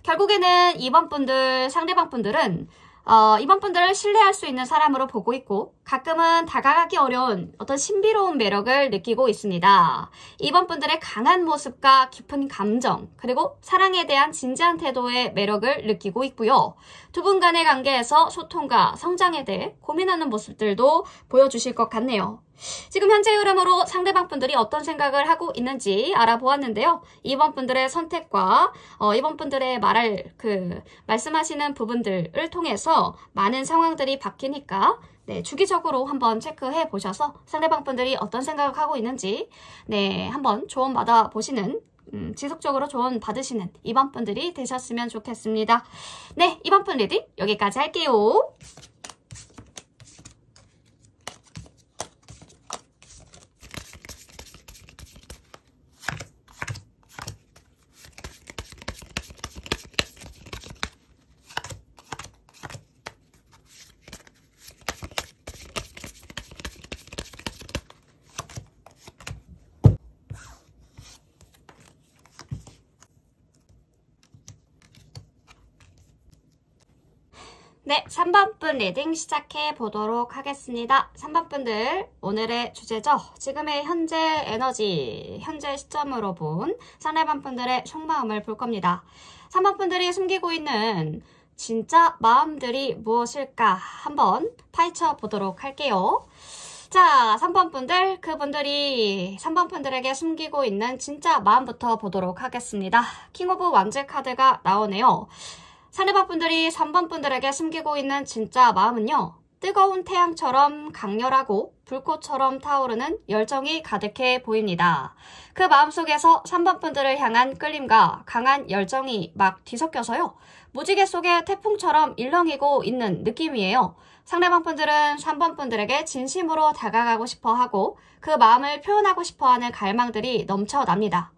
결국에는 이번 분들, 상대방 분들은 이번 분들을 신뢰할 수 있는 사람으로 보고 있고 가끔은 다가가기 어려운 어떤 신비로운 매력을 느끼고 있습니다. 이번 분들의 강한 모습과 깊은 감정 그리고 사랑에 대한 진지한 태도의 매력을 느끼고 있고요. 두 분 간의 관계에서 소통과 성장에 대해 고민하는 모습들도 보여주실 것 같네요. 지금 현재 흐름으로 상대방 분들이 어떤 생각을 하고 있는지 알아보았는데요. 이번 분들의 선택과 이번 분들의 말씀하시는 부분들을 통해서 많은 상황들이 바뀌니까 주기적으로 한번 체크해 보셔서 상대방 분들이 어떤 생각을 하고 있는지 한번 조언 받아보시는 지속적으로 조언 받으시는 이번 분들이 되셨으면 좋겠습니다. 이번 분 리딩 여기까지 할게요. 네, 3번 분 리딩 시작해 보도록 하겠습니다. 3번 분들 오늘의 주제죠. 지금의 현재 에너지, 현재 시점으로 본 상대방 분들의 속마음을 볼 겁니다. 3번 분들이 숨기고 있는 진짜 마음들이 무엇일까 한번 파헤쳐 보도록 할게요. 자, 3번 분들, 그분들이 3번 분들에게 숨기고 있는 진짜 마음부터 보도록 하겠습니다. 킹 오브 완즈 카드가 나오네요. 상대방 분들이 3번 분들에게 숨기고 있는 진짜 마음은요. 뜨거운 태양처럼 강렬하고 불꽃처럼 타오르는 열정이 가득해 보입니다. 그 마음속에서 3번 분들을 향한 끌림과 강한 열정이 막 뒤섞여서요. 무지개 속의 태풍처럼 일렁이고 있는 느낌이에요. 상대방 분들은 3번 분들에게 진심으로 다가가고 싶어 하고 그 마음을 표현하고 싶어 하는 갈망들이 넘쳐납니다.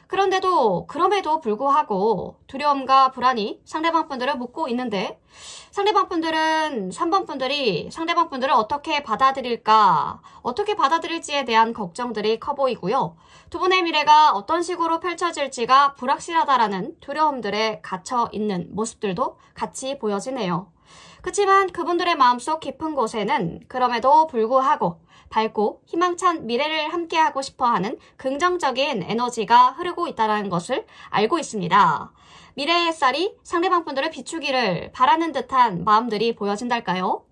그럼에도 불구하고 두려움과 불안이 상대방 분들을 묶고 있는데 상대방 분들은 3번 분들이 상대방 분들을 어떻게 받아들일까, 어떻게 받아들일지에 대한 걱정들이 커 보이고요. 두 분의 미래가 어떤 식으로 펼쳐질지가 불확실하다라는 두려움들에 갇혀 있는 모습들도 같이 보여지네요. 그렇지만 그분들의 마음속 깊은 곳에는 그럼에도 불구하고 밝고 희망찬 미래를 함께하고 싶어하는 긍정적인 에너지가 흐르고 있다는 것을 알고 있습니다. 미래의 햇살이 상대방 분들을 비추기를 바라는 듯한 마음들이 보여진달까요?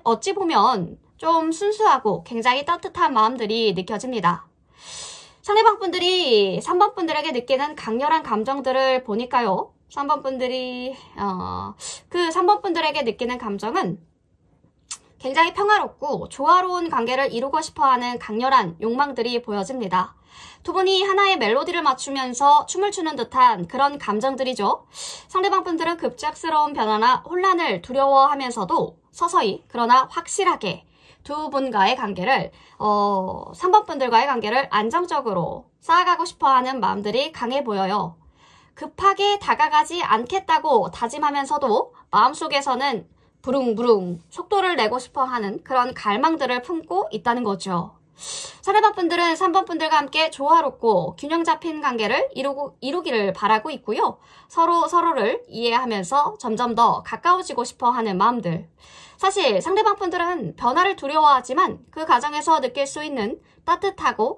어찌 보면 좀 순수하고 굉장히 따뜻한 마음들이 느껴집니다. 상대방 분들이 3번 분들에게 느끼는 강렬한 감정들을 보니까요. 3번 분들이 그 3번 분들에게 느끼는 감정은 굉장히 평화롭고 조화로운 관계를 이루고 싶어하는 강렬한 욕망들이 보여집니다. 두 분이 하나의 멜로디를 맞추면서 춤을 추는 듯한 그런 감정들이죠. 상대방 분들은 급작스러운 변화나 혼란을 두려워하면서도 서서히 그러나 확실하게 두 분과의 관계를 3번 분들과의 관계를 안정적으로 쌓아가고 싶어하는 마음들이 강해 보여요. 급하게 다가가지 않겠다고 다짐하면서도 마음속에서는 부릉부릉 속도를 내고 싶어하는 그런 갈망들을 품고 있다는 거죠. 상대방 분들은 3번 분들과 함께 조화롭고 균형 잡힌 관계를 이루기를 바라고 있고요. 서로를 이해하면서 점점 더 가까워지고 싶어하는 마음들. 사실 상대방 분들은 변화를 두려워하지만 그 과정에서 느낄 수 있는 따뜻한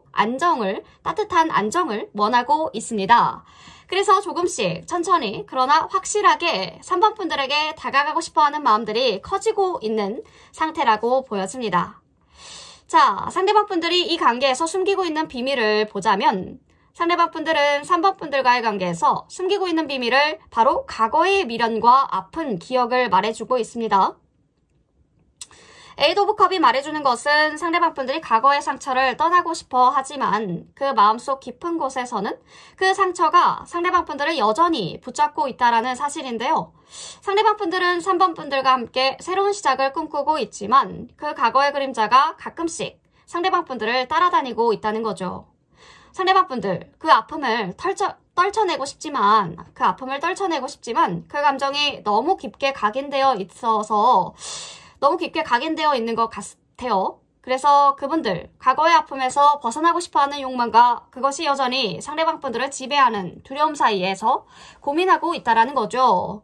안정을 원하고 있습니다. 그래서 조금씩 천천히 그러나 확실하게 3번 분들에게 다가가고 싶어하는 마음들이 커지고 있는 상태라고 보여집니다. 자, 상대방 분들이 이 관계에서 숨기고 있는 비밀을 보자면 상대방 분들은 3번 분들과의 관계에서 숨기고 있는 비밀을 바로 과거의 미련과 아픈 기억을 말해주고 있습니다. 에이드 오브 컵이 말해주는 것은 상대방 분들이 과거의 상처를 떠나고 싶어 하지만 그 마음속 깊은 곳에서는 그 상처가 상대방 분들을 여전히 붙잡고 있다는 사실인데요. 상대방 분들은 3번 분들과 함께 새로운 시작을 꿈꾸고 있지만 그 과거의 그림자가 가끔씩 상대방 분들을 따라다니고 있다는 거죠. 상대방 분들, 그 아픔을 떨쳐내고 싶지만 그 감정이 너무 깊게 각인되어 있는 것 같아요. 그래서 그분들, 과거의 아픔에서 벗어나고 싶어하는 욕망과 그것이 여전히 상대방 분들을 지배하는 두려움 사이에서 고민하고 있다는 거죠.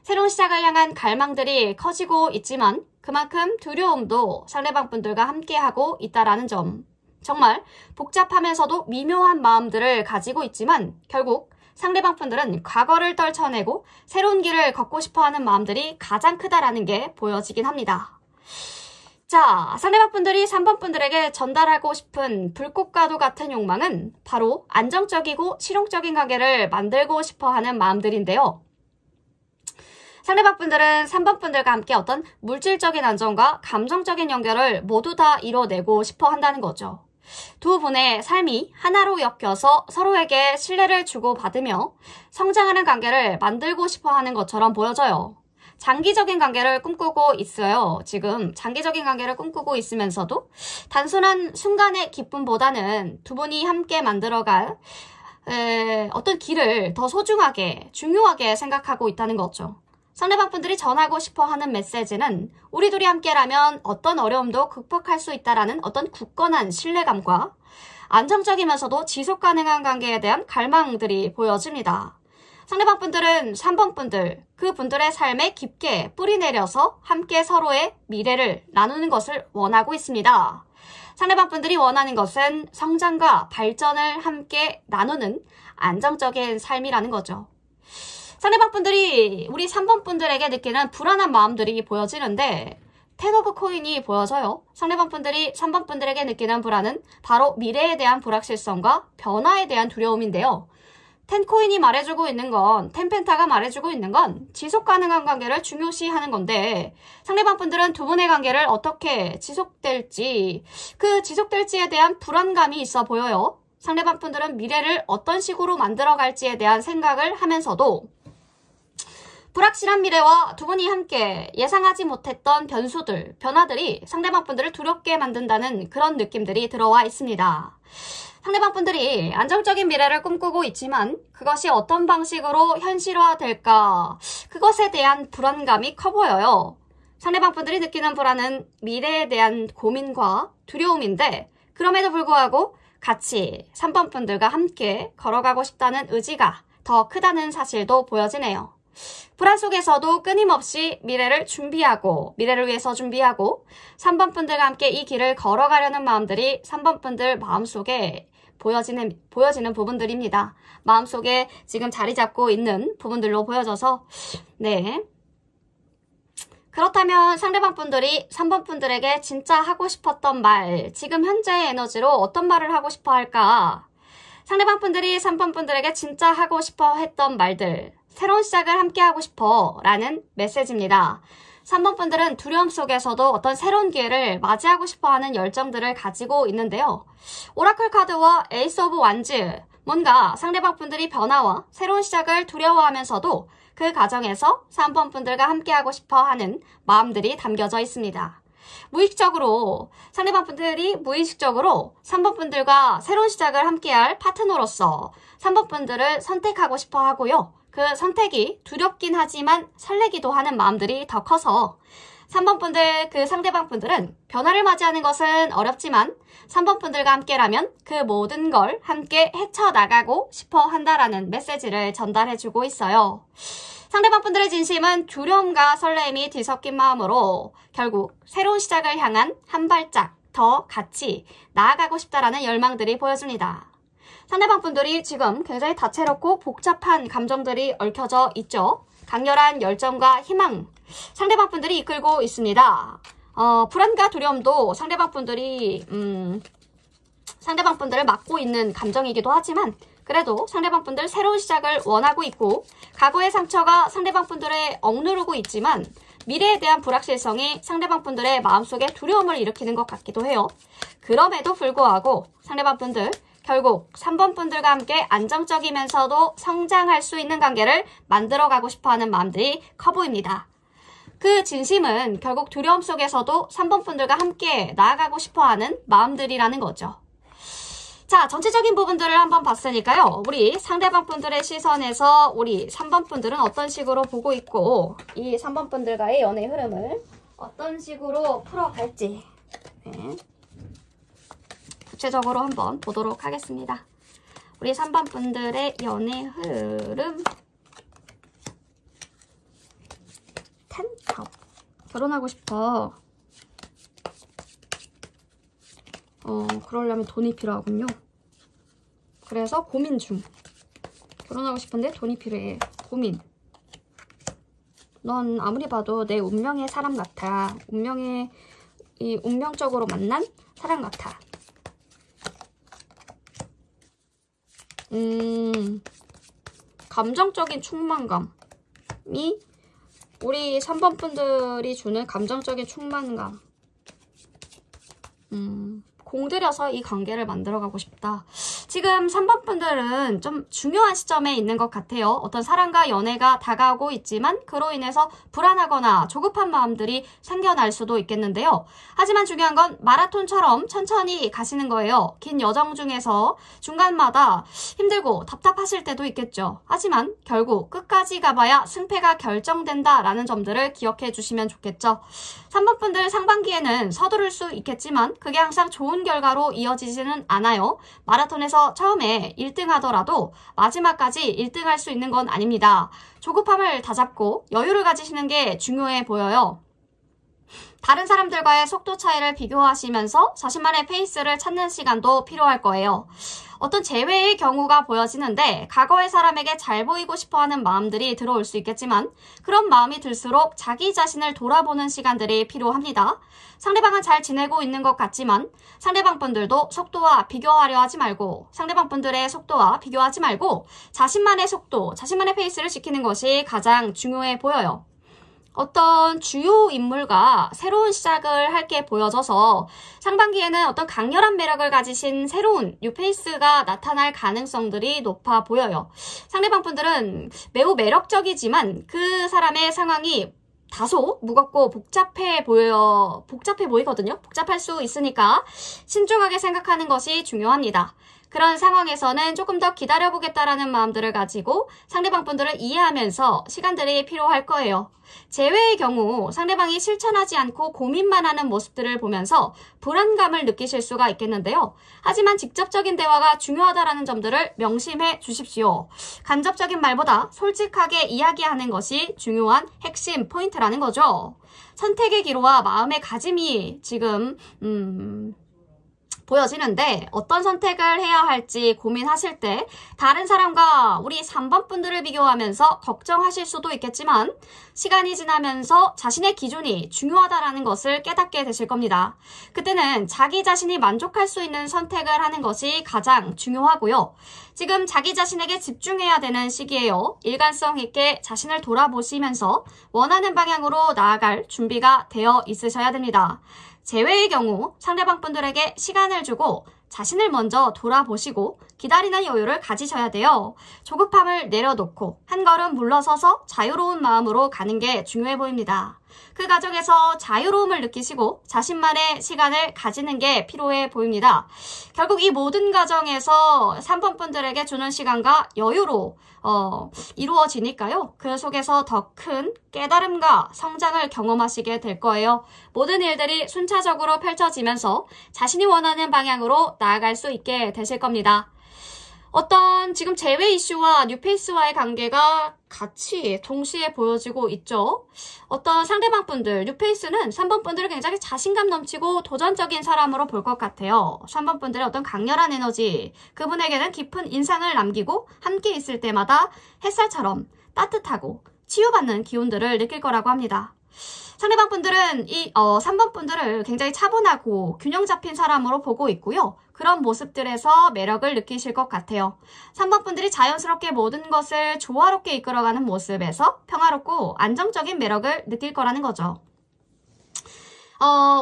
새로운 시작을 향한 갈망들이 커지고 있지만 그만큼 두려움도 상대방 분들과 함께하고 있다는 점. 정말 복잡하면서도 미묘한 마음들을 가지고 있지만 결국 상대방 분들은 과거를 떨쳐내고 새로운 길을 걷고 싶어하는 마음들이 가장 크다라는 게 보여지긴 합니다. 자, 상대방 분들이 3번 분들에게 전달하고 싶은 불꽃과도 같은 욕망은 바로 안정적이고 실용적인 관계를 만들고 싶어하는 마음들인데요. 상대방 분들은 3번 분들과 함께 어떤 물질적인 안정과 감정적인 연결을 모두 다 이뤄내고 싶어 한다는 거죠. 두 분의 삶이 하나로 엮여서 서로에게 신뢰를 주고받으며 성장하는 관계를 만들고 싶어 하는 것처럼 보여져요. 장기적인 관계를 꿈꾸고 있어요. 지금 장기적인 관계를 꿈꾸고 있으면서도 단순한 순간의 기쁨보다는 두 분이 함께 만들어갈 어떤 길을 더 소중하게, 중요하게 생각하고 있다는 거죠. 상대방 분들이 전하고 싶어 하는 메시지는 우리 둘이 함께라면 어떤 어려움도 극복할 수 있다라는 어떤 굳건한 신뢰감과 안정적이면서도 지속 가능한 관계에 대한 갈망들이 보여집니다. 상대방 분들은 3번 분들, 그분들의 삶에 깊게 뿌리내려서 함께 서로의 미래를 나누는 것을 원하고 있습니다. 상대방 분들이 원하는 것은 성장과 발전을 함께 나누는 안정적인 삶이라는 거죠. 상대방 분들이 우리 3번 분들에게 느끼는 불안한 마음들이 보여지는데 10 오브 코인이 보여져요. 상대방 분들이 3번 분들에게 느끼는 불안은 바로 미래에 대한 불확실성과 변화에 대한 두려움인데요. 텐코인이 말해주고 있는 건, 텐펜타가 말해주고 있는 건 지속 가능한 관계를 중요시하는 건데 상대방 분들은 두 분의 관계를 어떻게 지속될지, 그 지속될지에 대한 불안감이 있어 보여요. 상대방 분들은 미래를 어떤 식으로 만들어갈지에 대한 생각을 하면서도 불확실한 미래와 두 분이 함께 예상하지 못했던 변수들, 변화들이 상대방 분들을 두렵게 만든다는 그런 느낌들이 들어와 있습니다. 상대방 분들이 안정적인 미래를 꿈꾸고 있지만 그것이 어떤 방식으로 현실화될까, 그것에 대한 불안감이 커 보여요. 상대방 분들이 느끼는 불안은 미래에 대한 고민과 두려움인데 그럼에도 불구하고 같이 3번 분들과 함께 걸어가고 싶다는 의지가 더 크다는 사실도 보여지네요. 불안 속에서도 끊임없이 미래를 위해서 준비하고 3번 분들과 함께 이 길을 걸어가려는 마음들이 3번 분들 마음속에 보여지는 부분들입니다. 마음속에 지금 자리 잡고 있는 부분들로 보여져서, 네. 그렇다면 상대방 분들이 3번 분들에게 진짜 하고 싶었던 말, 지금 현재의 에너지로 어떤 말을 하고 싶어 할까? 상대방 분들이 3번 분들에게 진짜 하고 싶어 했던 말들, 새로운 시작을 함께 하고 싶어 라는 메시지입니다. 3번 분들은 두려움 속에서도 어떤 새로운 기회를 맞이하고 싶어 하는 열정들을 가지고 있는데요. 오라클 카드와 에이스 오브 완즈, 뭔가 상대방 분들이 변화와 새로운 시작을 두려워하면서도 그 과정에서 3번 분들과 함께하고 싶어 하는 마음들이 담겨져 있습니다. 상대방 분들이 무의식적으로 3번 분들과 새로운 시작을 함께할 파트너로서 3번 분들을 선택하고 싶어 하고요. 그 선택이 두렵긴 하지만 설레기도 하는 마음들이 더 커서 3번 분들, 그 상대방 분들은 변화를 맞이하는 것은 어렵지만 3번 분들과 함께라면 그 모든 걸 함께 헤쳐나가고 싶어 한다라는 메시지를 전달해주고 있어요. 상대방 분들의 진심은 두려움과 설레임이 뒤섞인 마음으로 결국 새로운 시작을 향한 한 발짝 더 같이 나아가고 싶다라는 열망들이 보여집니다. 상대방 분들이 지금 굉장히 다채롭고 복잡한 감정들이 얽혀져 있죠. 강렬한 열정과 희망, 상대방 분들이 이끌고 있습니다. 불안과 두려움도 상대방 분들을 맡고 있는 감정이기도 하지만 그래도 상대방 분들 새로운 시작을 원하고 있고 과거의 상처가 상대방 분들에 억누르고 있지만 미래에 대한 불확실성이 상대방 분들의 마음속에 두려움을 일으키는 것 같기도 해요. 그럼에도 불구하고 상대방 분들 결국 3번 분들과 함께 안정적이면서도 성장할 수 있는 관계를 만들어가고 싶어하는 마음들이 커 보입니다. 그 진심은 결국 두려움 속에서도 3번 분들과 함께 나아가고 싶어하는 마음들이라는 거죠. 자, 전체적인 부분들을 한번 봤으니까요. 우리 상대방 분들의 시선에서 우리 3번 분들은 어떤 식으로 보고 있고 이 3번 분들과의 연애 흐름을 어떤 식으로 풀어갈지 구체적으로 한번 보도록 하겠습니다. 우리 3번 분들의 연애 흐름. 텐탑. 결혼하고 싶어. 그러려면 돈이 필요하군요. 그래서 고민 중. 결혼하고 싶은데 돈이 필요해. 고민. 넌 아무리 봐도 내 운명의 사람 같아. 운명적으로 만난 사람 같아. 감정적인 충만감이 우리 3번 분들이 주는 감정적인 충만감. 공들여서 이 관계를 만들어가고 싶다. 지금 3번 분들은 좀 중요한 시점에 있는 것 같아요. 어떤 사랑과 연애가 다가오고 있지만 그로 인해서 불안하거나 조급한 마음들이 생겨날 수도 있겠는데요. 하지만 중요한 건 마라톤처럼 천천히 가시는 거예요. 긴 여정 중에서 중간마다 힘들고 답답하실 때도 있겠죠. 하지만 결국 끝까지 가봐야 승패가 결정된다라는 점들을 기억해 주시면 좋겠죠. 3번 분들 상반기에는 서두를 수 있겠지만 그게 항상 좋은 결과로 이어지지는 않아요. 마라톤에서 처음에 1등 하더라도 마지막까지 1등 할 수 있는 건 아닙니다. 조급함을 다잡고 여유를 가지시는 게 중요해 보여요. 다른 사람들과의 속도 차이를 비교하시면서 자신만의 페이스를 찾는 시간도 필요할 거예요. 어떤 재회의 경우가 보여지는데 과거의 사람에게 잘 보이고 싶어하는 마음들이 들어올 수 있겠지만 그런 마음이 들수록 자기 자신을 돌아보는 시간들이 필요합니다. 상대방은 잘 지내고 있는 것 같지만 상대방 분들도 속도와 비교하려 하지 말고 상대방 분들의 속도와 비교하지 말고 자신만의 속도, 자신만의 페이스를 지키는 것이 가장 중요해 보여요. 어떤 주요 인물과 새로운 시작을 할 게 보여져서 상반기에는 어떤 강렬한 매력을 가지신 새로운 뉴페이스가 나타날 가능성들이 높아 보여요. 상대방 분들은 매우 매력적이지만 그 사람의 상황이 다소 무겁고 복잡해 보이거든요. 복잡할 수 있으니까 신중하게 생각하는 것이 중요합니다. 그런 상황에서는 조금 더 기다려보겠다라는 마음들을 가지고 상대방 분들을 이해하면서 시간들이 필요할 거예요. 재회의 경우 상대방이 실천하지 않고 고민만 하는 모습들을 보면서 불안감을 느끼실 수가 있겠는데요. 하지만 직접적인 대화가 중요하다라는 점들을 명심해 주십시오. 간접적인 말보다 솔직하게 이야기하는 것이 중요한 핵심 포인트라는 거죠. 선택의 기로와 마음의 가짐이 지금 보여지는데 어떤 선택을 해야 할지 고민하실 때 다른 사람과 우리 3번 분들을 비교하면서 걱정하실 수도 있겠지만 시간이 지나면서 자신의 기준이 중요하다는 것을 깨닫게 되실 겁니다. 그때는 자기 자신이 만족할 수 있는 선택을 하는 것이 가장 중요하고요. 지금 자기 자신에게 집중해야 되는 시기예요. 일관성 있게 자신을 돌아보시면서 원하는 방향으로 나아갈 준비가 되어 있으셔야 됩니다. 재회의 경우 상대방 분들에게 시간을 주고 자신을 먼저 돌아보시고 기다리는 여유를 가지셔야 돼요. 조급함을 내려놓고 한 걸음 물러서서 자유로운 마음으로 가는 게 중요해 보입니다. 그 과정에서 자유로움을 느끼시고 자신만의 시간을 가지는 게 필요해 보입니다. 결국 이 모든 과정에서 3번 분들에게 주는 시간과 여유로 이루어지니까요. 그 속에서 더 큰 깨달음과 성장을 경험하시게 될 거예요. 모든 일들이 순차적으로 펼쳐지면서 자신이 원하는 방향으로 나아갈 수 있게 되실 겁니다. 어떤 지금 재회 이슈와 뉴페이스와의 관계가 같이 동시에 보여지고 있죠. 어떤 상대방 분들, 뉴페이스는 3번 분들을 굉장히 자신감 넘치고 도전적인 사람으로 볼 것 같아요. 3번 분들의 어떤 강렬한 에너지, 그분에게는 깊은 인상을 남기고 함께 있을 때마다 햇살처럼 따뜻하고 치유받는 기운들을 느낄 거라고 합니다. 상대방 분들은 3번 분들을 굉장히 차분하고 균형 잡힌 사람으로 보고 있고요. 그런 모습들에서 매력을 느끼실 것 같아요. 3번 분들이 자연스럽게 모든 것을 조화롭게 이끌어가는 모습에서 평화롭고 안정적인 매력을 느낄 거라는 거죠.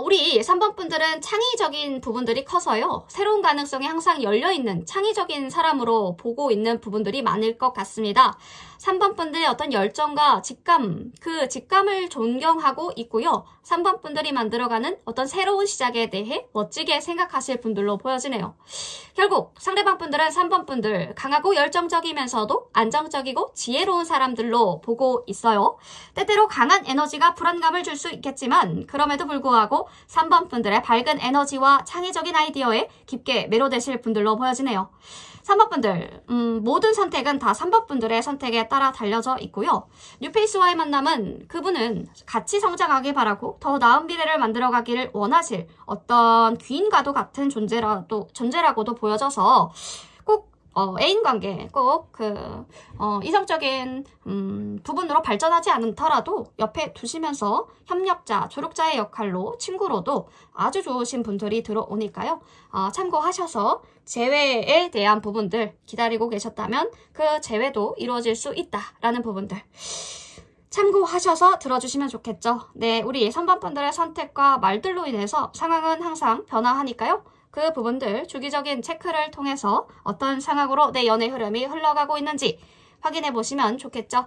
우리 3번 분들은 창의적인 부분들이 커서요. 새로운 가능성이 항상 열려있는 창의적인 사람으로 보고 있는 부분들이 많을 것 같습니다. 3번 분들의 어떤 열정과 직감, 그 직감을 존경하고 있고요. 3번 분들이 만들어가는 어떤 새로운 시작에 대해 멋지게 생각하실 분들로 보여지네요. 결국 상대방 분들은 3번 분들 강하고 열정적이면서도 안정적이고 지혜로운 사람들로 보고 있어요. 때때로 강한 에너지가 불안감을 줄 수 있겠지만 그럼에도 불구하고 3번 분들의 밝은 에너지와 창의적인 아이디어에 깊게 매료되실 분들로 보여지네요. 3번 분들, 모든 선택은 다 3번 분들의 선택에 따라 달려져 있고요. 뉴페이스와의 만남은 그분은 같이 성장하길 바라고 더 나은 미래를 만들어가기를 원하실 어떤 귀인과도 같은 존재라고도 보여져서 꼭 애인 관계, 꼭 이성적인 부분으로 발전하지 않더라도 옆에 두시면서 협력자, 조력자의 역할로 친구로도 아주 좋으신 분들이 들어오니까요. 참고하셔서 재회에 대한 부분들 기다리고 계셨다면 그 재회도 이루어질 수 있다라는 부분들 참고하셔서 들어주시면 좋겠죠. 네, 우리 3번 분들의 선택과 말들로 인해서 상황은 항상 변화하니까요. 그 부분들 주기적인 체크를 통해서 어떤 상황으로 내 연애 흐름이 흘러가고 있는지 확인해 보시면 좋겠죠.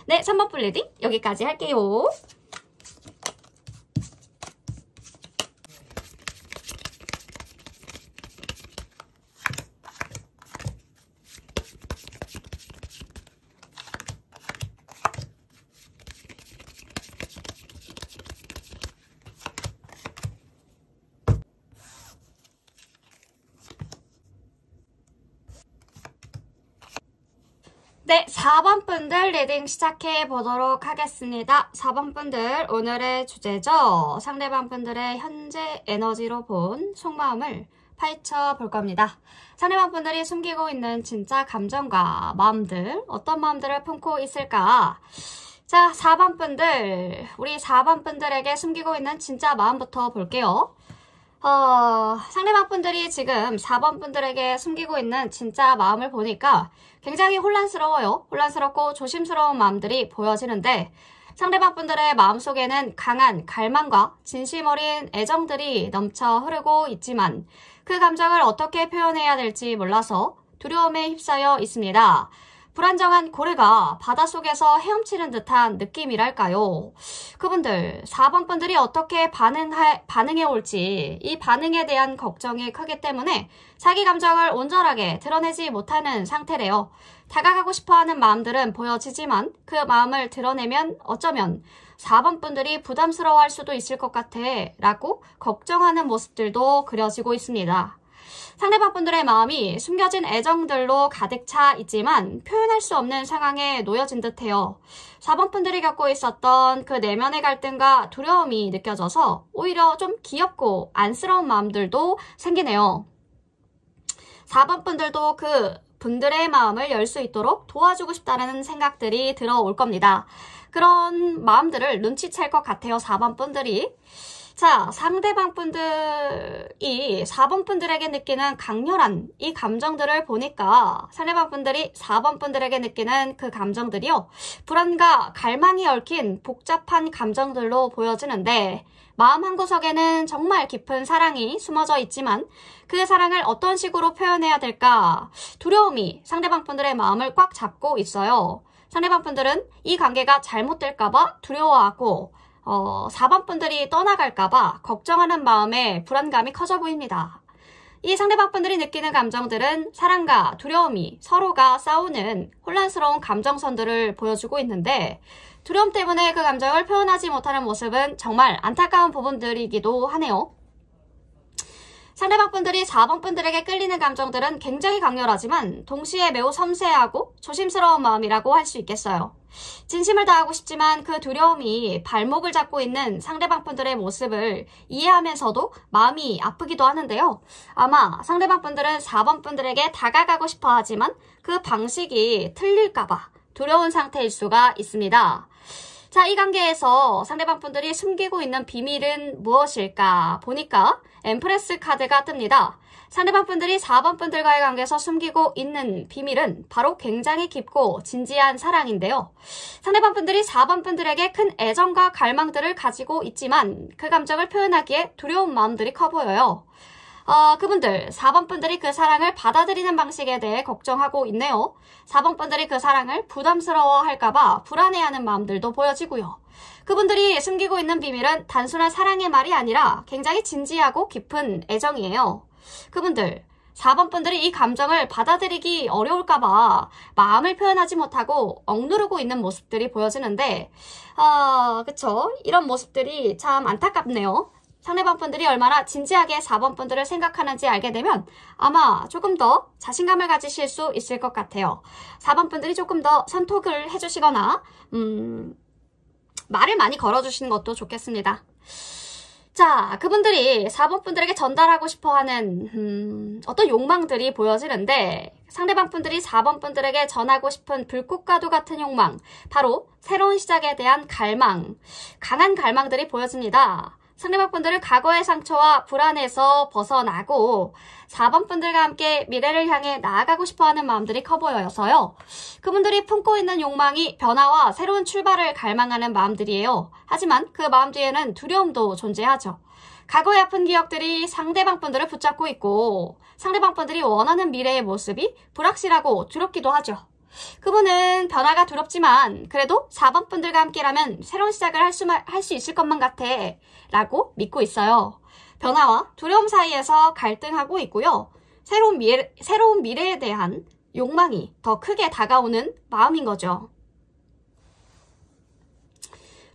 네, 3번 풀 리딩 여기까지 할게요. 네, 4번 분들 리딩 시작해 보도록 하겠습니다. 4번 분들 오늘의 주제죠. 상대방 분들의 현재 에너지로 본 속마음을 파헤쳐 볼 겁니다. 상대방 분들이 숨기고 있는 진짜 감정과 마음들, 어떤 마음들을 품고 있을까? 자, 4번 분들, 우리 4번 분들에게 숨기고 있는 진짜 마음부터 볼게요. 상대방 분들이 지금 4번 분들에게 숨기고 있는 진짜 마음을 보니까 굉장히 혼란스러워요. 혼란스럽고 조심스러운 마음들이 보여지는데 상대방 분들의 마음속에는 강한 갈망과 진심 어린 애정들이 넘쳐 흐르고 있지만 그 감정을 어떻게 표현해야 될지 몰라서 두려움에 휩싸여 있습니다. 불안정한 고래가 바닷속에서 헤엄치는 듯한 느낌이랄까요. 그분들, 4번 분들이 어떻게 반응해 올지 이 반응에 대한 걱정이 크기 때문에 자기 감정을 온전하게 드러내지 못하는 상태래요. 다가가고 싶어하는 마음들은 보여지지만 그 마음을 드러내면 어쩌면 4번 분들이 부담스러워할 수도 있을 것 같아 라고 걱정하는 모습들도 그려지고 있습니다. 상대방 분들의 마음이 숨겨진 애정들로 가득 차 있지만 표현할 수 없는 상황에 놓여진 듯해요. 4번 분들이 겪고 있었던 그 내면의 갈등과 두려움이 느껴져서 오히려 좀 귀엽고 안쓰러운 마음들도 생기네요. 4번 분들도 그 분들의 마음을 열 수 있도록 도와주고 싶다는 생각들이 들어올 겁니다. 그런 마음들을 눈치챌 것 같아요, 4번 분들이. 자, 상대방 분들이 4번 분들에게 느끼는 강렬한 이 감정들을 보니까 상대방 분들이 4번 분들에게 느끼는 그 감정들이요. 불안과 갈망이 얽힌 복잡한 감정들로 보여지는데 마음 한구석에는 정말 깊은 사랑이 숨어져 있지만 그 사랑을 어떤 식으로 표현해야 될까? 두려움이 상대방 분들의 마음을 꽉 잡고 있어요. 상대방 분들은 이 관계가 잘못될까봐 두려워하고 4번 분들이 떠나갈까봐 걱정하는 마음에 불안감이 커져 보입니다. 이 상대방 분들이 느끼는 감정들은 사랑과 두려움이 서로가 싸우는 혼란스러운 감정선들을 보여주고 있는데 두려움 때문에 그 감정을 표현하지 못하는 모습은 정말 안타까운 부분들이기도 하네요. 상대방 분들이 4번 분들에게 끌리는 감정들은 굉장히 강렬하지만 동시에 매우 섬세하고 조심스러운 마음이라고 할 수 있겠어요. 진심을 다하고 싶지만 그 두려움이 발목을 잡고 있는 상대방 분들의 모습을 이해하면서도 마음이 아프기도 하는데요. 아마 상대방 분들은 4번 분들에게 다가가고 싶어 하지만 그 방식이 틀릴까봐 두려운 상태일 수가 있습니다. 자, 이 관계에서 상대방 분들이 숨기고 있는 비밀은 무엇일까 보니까 엠프레스 카드가 뜹니다. 상대방 분들이 4번 분들과의 관계에서 숨기고 있는 비밀은 바로 굉장히 깊고 진지한 사랑인데요. 상대방 분들이 4번 분들에게 큰 애정과 갈망들을 가지고 있지만 그 감정을 표현하기에 두려운 마음들이 커 보여요. 그분들, 4번 분들이 그 사랑을 받아들이는 방식에 대해 걱정하고 있네요. 4번 분들이 그 사랑을 부담스러워 할까봐 불안해하는 마음들도 보여지고요. 그분들이 숨기고 있는 비밀은 단순한 사랑의 말이 아니라 굉장히 진지하고 깊은 애정이에요. 그분들, 4번 분들이 이 감정을 받아들이기 어려울까봐 마음을 표현하지 못하고 억누르고 있는 모습들이 보여지는데, 그쵸? 이런 모습들이 참 안타깝네요. 상대방 분들이 얼마나 진지하게 4번 분들을 생각하는지 알게 되면 아마 조금 더 자신감을 가지실 수 있을 것 같아요. 4번 분들이 조금 더 선톡을 해주시거나 말을 많이 걸어주시는 것도 좋겠습니다. 자, 그분들이 4번 분들에게 전달하고 싶어하는 어떤 욕망들이 보여지는데 상대방 분들이 4번 분들에게 전하고 싶은 불꽃과도 같은 욕망, 바로 새로운 시작에 대한 갈망, 강한 갈망들이 보여집니다. 상대방 분들은 과거의 상처와 불안에서 벗어나고 4번 분들과 함께 미래를 향해 나아가고 싶어하는 마음들이 커 보여서요. 그분들이 품고 있는 욕망이 변화와 새로운 출발을 갈망하는 마음들이에요. 하지만 그 마음 뒤에는 두려움도 존재하죠. 과거의 아픈 기억들이 상대방 분들을 붙잡고 있고 상대방 분들이 원하는 미래의 모습이 불확실하고 두렵기도 하죠. 그분은 변화가 두렵지만 그래도 4번 분들과 함께라면 새로운 시작을 할 수 있을 것만 같아 라고 믿고 있어요. 변화와 두려움 사이에서 갈등하고 있고요. 새로운 미래에 대한 욕망이 더 크게 다가오는 마음인 거죠.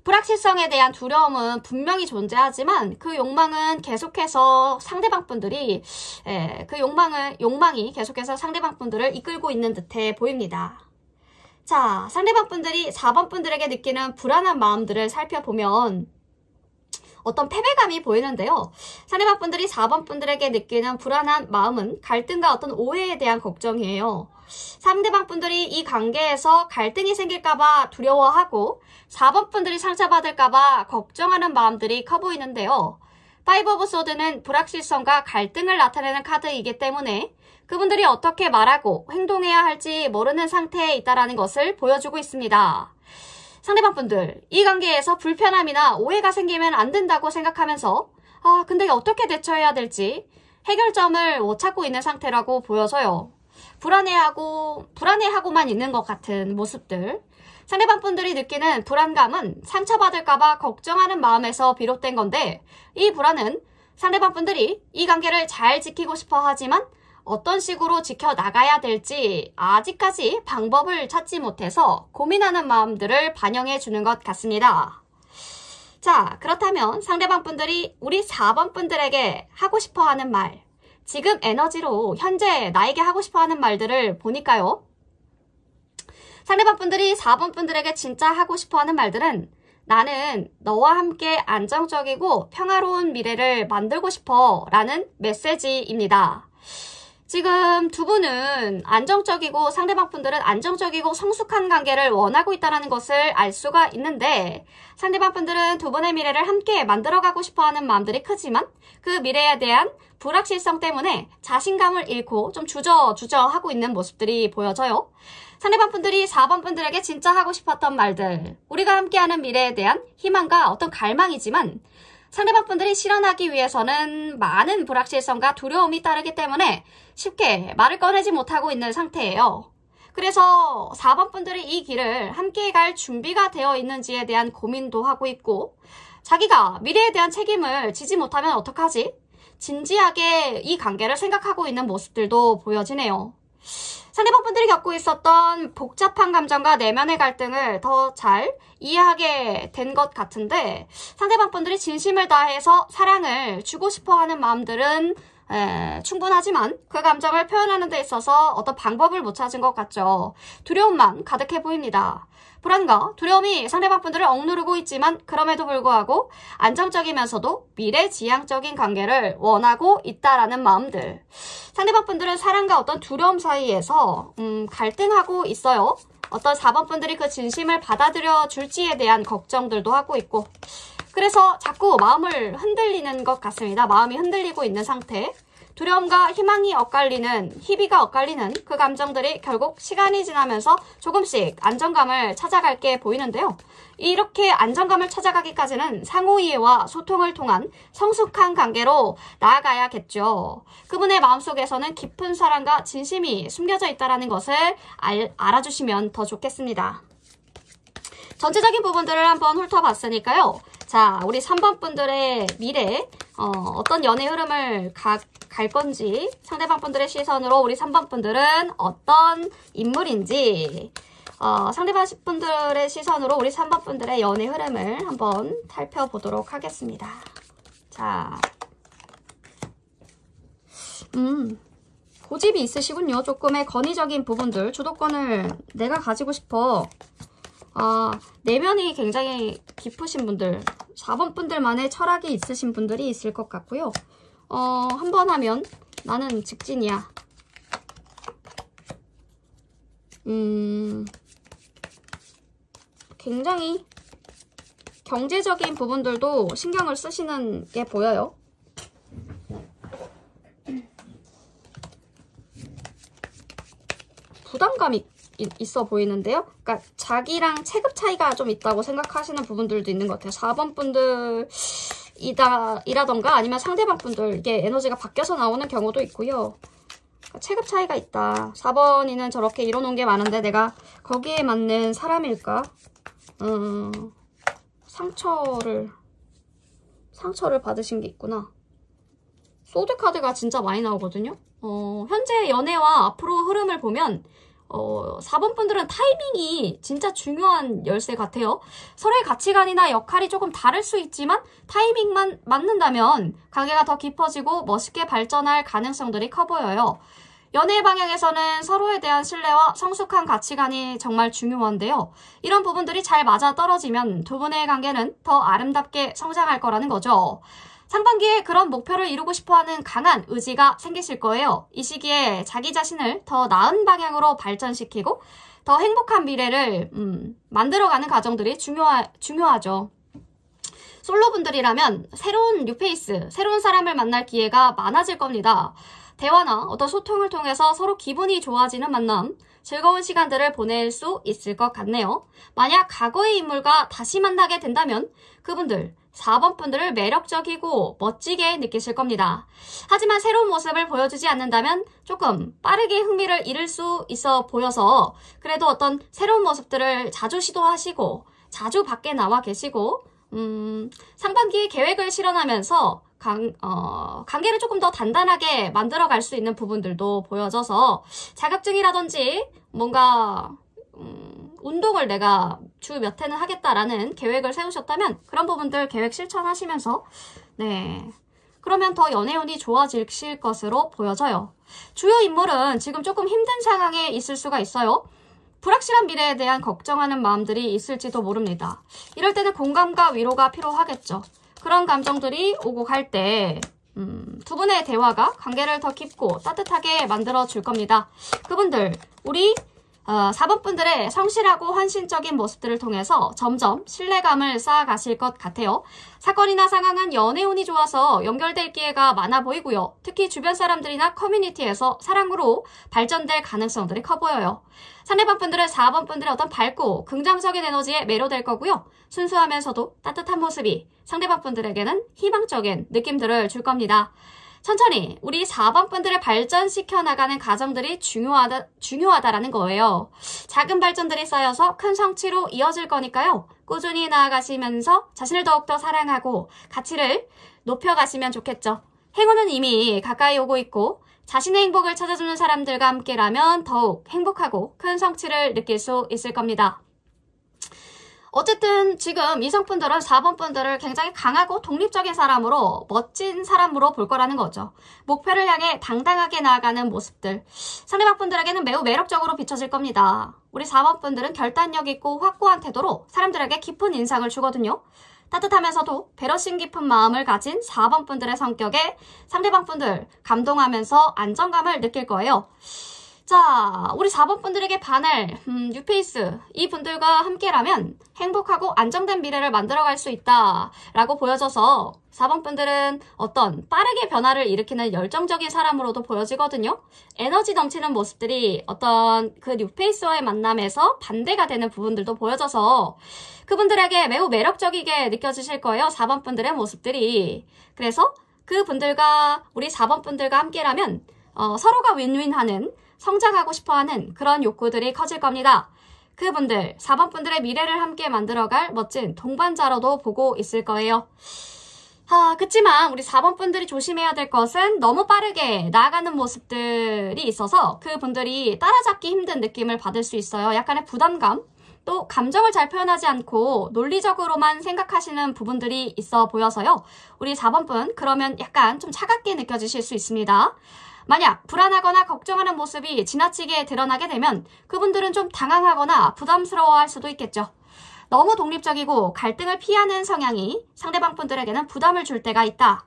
불확실성에 대한 두려움은 분명히 존재하지만 그 욕망은 계속해서 상대방 분들이 그 욕망이 계속해서 상대방 분들을 이끌고 있는 듯해 보입니다. 자, 상대방 분들이 4번 분들에게 느끼는 불안한 마음들을 살펴보면 어떤 패배감이 보이는데요. 상대방 분들이 4번 분들에게 느끼는 불안한 마음은 갈등과 어떤 오해에 대한 걱정이에요. 상대방 분들이 이 관계에서 갈등이 생길까봐 두려워하고 4번 분들이 상처받을까봐 걱정하는 마음들이 커 보이는데요. 파이브 오브 소드는 불확실성과 갈등을 나타내는 카드이기 때문에 그분들이 어떻게 말하고 행동해야 할지 모르는 상태에 있다는 것을 보여주고 있습니다. 상대방 분들, 이 관계에서 불편함이나 오해가 생기면 안 된다고 생각하면서 근데 어떻게 대처해야 될지 해결점을 못 찾고 있는 상태라고 보여서요. 불안해하고만 있는 것 같은 모습들. 상대방 분들이 느끼는 불안감은 상처받을까봐 걱정하는 마음에서 비롯된 건데 이 불안은 상대방 분들이 이 관계를 잘 지키고 싶어 하지만 어떤 식으로 지켜나가야 될지 아직까지 방법을 찾지 못해서 고민하는 마음들을 반영해 주는 것 같습니다. 자, 그렇다면 상대방 분들이 우리 4번 분들에게 하고 싶어 하는 말, 지금 에너지로 현재 나에게 하고 싶어 하는 말들을 보니까요. 상대방 분들이 4번 분들에게 진짜 하고 싶어 하는 말들은 나는 너와 함께 안정적이고 평화로운 미래를 만들고 싶어 라는 메시지입니다. 지금 두 분은 안정적이고 상대방 분들은 안정적이고 성숙한 관계를 원하고 있다는 것을 알 수가 있는데 상대방 분들은 두 분의 미래를 함께 만들어가고 싶어하는 마음들이 크지만 그 미래에 대한 불확실성 때문에 자신감을 잃고 좀 주저하고 있는 모습들이 보여져요. 상대방 분들이 4번 분들에게 진짜 하고 싶었던 말들, 우리가 함께하는 미래에 대한 희망과 어떤 갈망이지만 상대방 분들이 실현하기 위해서는 많은 불확실성과 두려움이 따르기 때문에 쉽게 말을 꺼내지 못하고 있는 상태예요. 그래서 4번 분들이 이 길을 함께 갈 준비가 되어 있는지에 대한 고민도 하고 있고 자기가 미래에 대한 책임을 지지 못하면 어떡하지? 진지하게 이 관계를 생각하고 있는 모습들도 보여지네요. 상대방 분들이 겪고 있었던 복잡한 감정과 내면의 갈등을 더 잘 이해하게 된 것 같은데 상대방 분들이 진심을 다해서 사랑을 주고 싶어하는 마음들은 충분하지만 그 감정을 표현하는 데 있어서 어떤 방법을 못 찾은 것 같죠. 두려움만 가득해 보입니다. 불안과 두려움이 상대방 분들을 억누르고 있지만 그럼에도 불구하고 안정적이면서도 미래지향적인 관계를 원하고 있다라는 마음들. 상대방 분들은 사랑과 어떤 두려움 사이에서 갈등하고 있어요. 어떤 4번 분들이 그 진심을 받아들여 줄지에 대한 걱정들도 하고 있고 그래서 자꾸 마음을 흔들리는 것 같습니다. 마음이 흔들리고 있는 상태. 두려움과 희비가 엇갈리는 그 감정들이 결국 시간이 지나면서 조금씩 안정감을 찾아갈게 보이는데요. 이렇게 안정감을 찾아가기까지는 상호이해와 소통을 통한 성숙한 관계로 나아가야겠죠. 그분의 마음속에서는 깊은 사랑과 진심이 숨겨져 있다는 것을 알아주시면 더 좋겠습니다. 전체적인 부분들을 한번 훑어봤으니까요. 자, 우리 3번 분들의 미래, 어떤 연애 흐름을 갈 건지, 상대방 분들의 시선으로 우리 3번 분들은 어떤 인물인지, 상대방 분들의 시선으로 우리 3번 분들의 연애 흐름을 한번 살펴보도록 하겠습니다. 자, 고집이 있으시군요. 조금의 권위적인 부분들, 주도권을 내가 가지고 싶어. 내면이 굉장히 깊으신 분들, 4번 분들만의 철학이 있으신 분들이 있을 것 같고요. 한 번 하면 나는 직진이야. 굉장히 경제적인 부분들도 신경을 쓰시는 게 보여요. 부담감이 있어 보이는데요. 그러니까 자기랑 체급 차이가 좀 있다고 생각하시는 부분들도 있는 것 같아요. 4번 분들이라던가 아니면 상대방 분들 이게 에너지가 바뀌어서 나오는 경우도 있고요. 그러니까 체급 차이가 있다. 4번이는 저렇게 이뤄놓은 게 많은데 내가 거기에 맞는 사람일까? 상처를 받으신 게 있구나. 소드 카드가 진짜 많이 나오거든요. 현재 연애와 앞으로 흐름을 보면 4번 분들은 타이밍이 진짜 중요한 열쇠 같아요. 서로의 가치관이나 역할이 조금 다를 수 있지만 타이밍만 맞는다면 관계가 더 깊어지고 멋있게 발전할 가능성들이 커 보여요. 연애 방향에서는 서로에 대한 신뢰와 성숙한 가치관이 정말 중요한데요. 이런 부분들이 잘 맞아 떨어지면 두 분의 관계는 더 아름답게 성장할 거라는 거죠. 상반기에 그런 목표를 이루고 싶어하는 강한 의지가 생기실 거예요. 이 시기에 자기 자신을 더 나은 방향으로 발전시키고 더 행복한 미래를 만들어가는 과정들이 중요하죠. 솔로분들이라면 새로운 뉴페이스, 새로운 사람을 만날 기회가 많아질 겁니다. 대화나 어떤 소통을 통해서 서로 기분이 좋아지는 만남, 즐거운 시간들을 보낼 수 있을 것 같네요. 만약 과거의 인물과 다시 만나게 된다면 그분들, 4번 분들을 매력적이고 멋지게 느끼실 겁니다. 하지만 새로운 모습을 보여주지 않는다면 조금 빠르게 흥미를 잃을 수 있어 보여서 그래도 어떤 새로운 모습들을 자주 시도하시고 자주 밖에 나와 계시고 상반기 계획을 실현하면서 관계를 조금 더 단단하게 만들어갈 수 있는 부분들도 보여져서 자격증이라든지 뭔가 운동을 내가 주 몇 회는 하겠다라는 계획을 세우셨다면 그런 부분들 계획 실천하시면서 그러면 더 연애운이 좋아지실 것으로 보여져요. 주요 인물은 지금 조금 힘든 상황에 있을 수가 있어요. 불확실한 미래에 대한 걱정하는 마음들이 있을지도 모릅니다. 이럴 때는 공감과 위로가 필요하겠죠. 그런 감정들이 오고 갈 때 두 분의 대화가 관계를 더 깊고 따뜻하게 만들어 줄 겁니다. 그분들, 우리 4번 분들의 성실하고 헌신적인 모습들을 통해서 점점 신뢰감을 쌓아가실 것 같아요. 사건이나 상황은 연애운이 좋아서 연결될 기회가 많아 보이고요. 특히 주변 사람들이나 커뮤니티에서 사랑으로 발전될 가능성들이 커 보여요. 상대방 분들은 4번 분들의 어떤 밝고 긍정적인 에너지에 매료될 거고요. 순수하면서도 따뜻한 모습이 상대방 분들에게는 희망적인 느낌들을 줄 겁니다. 천천히 우리 4번 분들을 발전시켜 나가는 과정들이 중요하다라는 거예요. 작은 발전들이 쌓여서 큰 성취로 이어질 거니까요. 꾸준히 나아가시면서 자신을 더욱더 사랑하고 가치를 높여가시면 좋겠죠. 행운은 이미 가까이 오고 있고 자신의 행복을 찾아주는 사람들과 함께라면 더욱 행복하고 큰 성취를 느낄 수 있을 겁니다. 어쨌든 지금 이성분들은 4번 분들을 굉장히 강하고 독립적인 사람으로 멋진 사람으로 볼 거라는 거죠. 목표를 향해 당당하게 나아가는 모습들. 상대방 분들에게는 매우 매력적으로 비춰질 겁니다. 우리 4번 분들은 결단력 있고 확고한 태도로 사람들에게 깊은 인상을 주거든요. 따뜻하면서도 배려심 깊은 마음을 가진 4번 분들의 성격에 상대방 분들 감동하면서 안정감을 느낄 거예요. 자, 우리 4번 분들에게 반할 뉴페이스 이 분들과 함께라면 행복하고 안정된 미래를 만들어갈 수 있다라고 보여져서 4번 분들은 어떤 빠르게 변화를 일으키는 열정적인 사람으로도 보여지거든요. 에너지 넘치는 모습들이 어떤 그 뉴페이스와의 만남에서 반대가 되는 부분들도 보여져서 그분들에게 매우 매력적이게 느껴지실 거예요. 4번 분들의 모습들이. 그래서 그 분들과 우리 4번 분들과 함께라면 서로가 윈윈하는 성장하고 싶어하는 그런 욕구들이 커질 겁니다. 그분들, 4번 분들의 미래를 함께 만들어갈 멋진 동반자로도 보고 있을 거예요. 그치만 우리 4번 분들이 조심해야 될 것은 너무 빠르게 나아가는 모습들이 있어서 그분들이 따라잡기 힘든 느낌을 받을 수 있어요. 약간의 부담감, 또 감정을 잘 표현하지 않고 논리적으로만 생각하시는 부분들이 있어 보여서요. 우리 4번 분, 그러면 약간 좀 차갑게 느껴지실 수 있습니다. 만약 불안하거나 걱정하는 모습이 지나치게 드러나게 되면 그분들은 좀 당황하거나 부담스러워할 수도 있겠죠. 너무 독립적이고 갈등을 피하는 성향이 상대방 분들에게는 부담을 줄 때가 있다.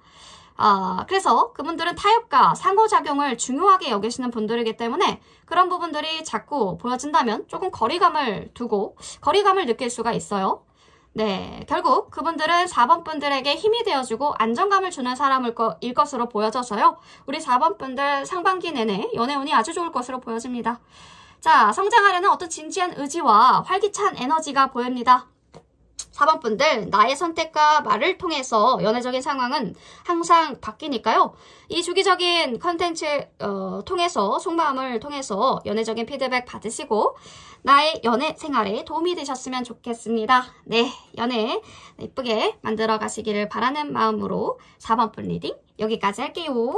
그래서 그분들은 타협과 상호작용을 중요하게 여기시는 분들이기 때문에 그런 부분들이 자꾸 보여진다면 조금 거리감을 느낄 수가 있어요. 결국 그분들은 4번 분들에게 힘이 되어주고 안정감을 주는 사람일 것으로 보여져서요. 우리 4번 분들 상반기 내내 연애운이 아주 좋을 것으로 보여집니다. 자, 성장하려는 어떤 진지한 의지와 활기찬 에너지가 보입니다. 4번 분들, 나의 선택과 말을 통해서 연애적인 상황은 항상 바뀌니까요. 이 주기적인 컨텐츠 통해서, 속마음을 통해서 연애적인 피드백 받으시고 나의 연애 생활에 도움이 되셨으면 좋겠습니다. 연애 예쁘게 만들어 가시기를 바라는 마음으로 4번 분 리딩 여기까지 할게요.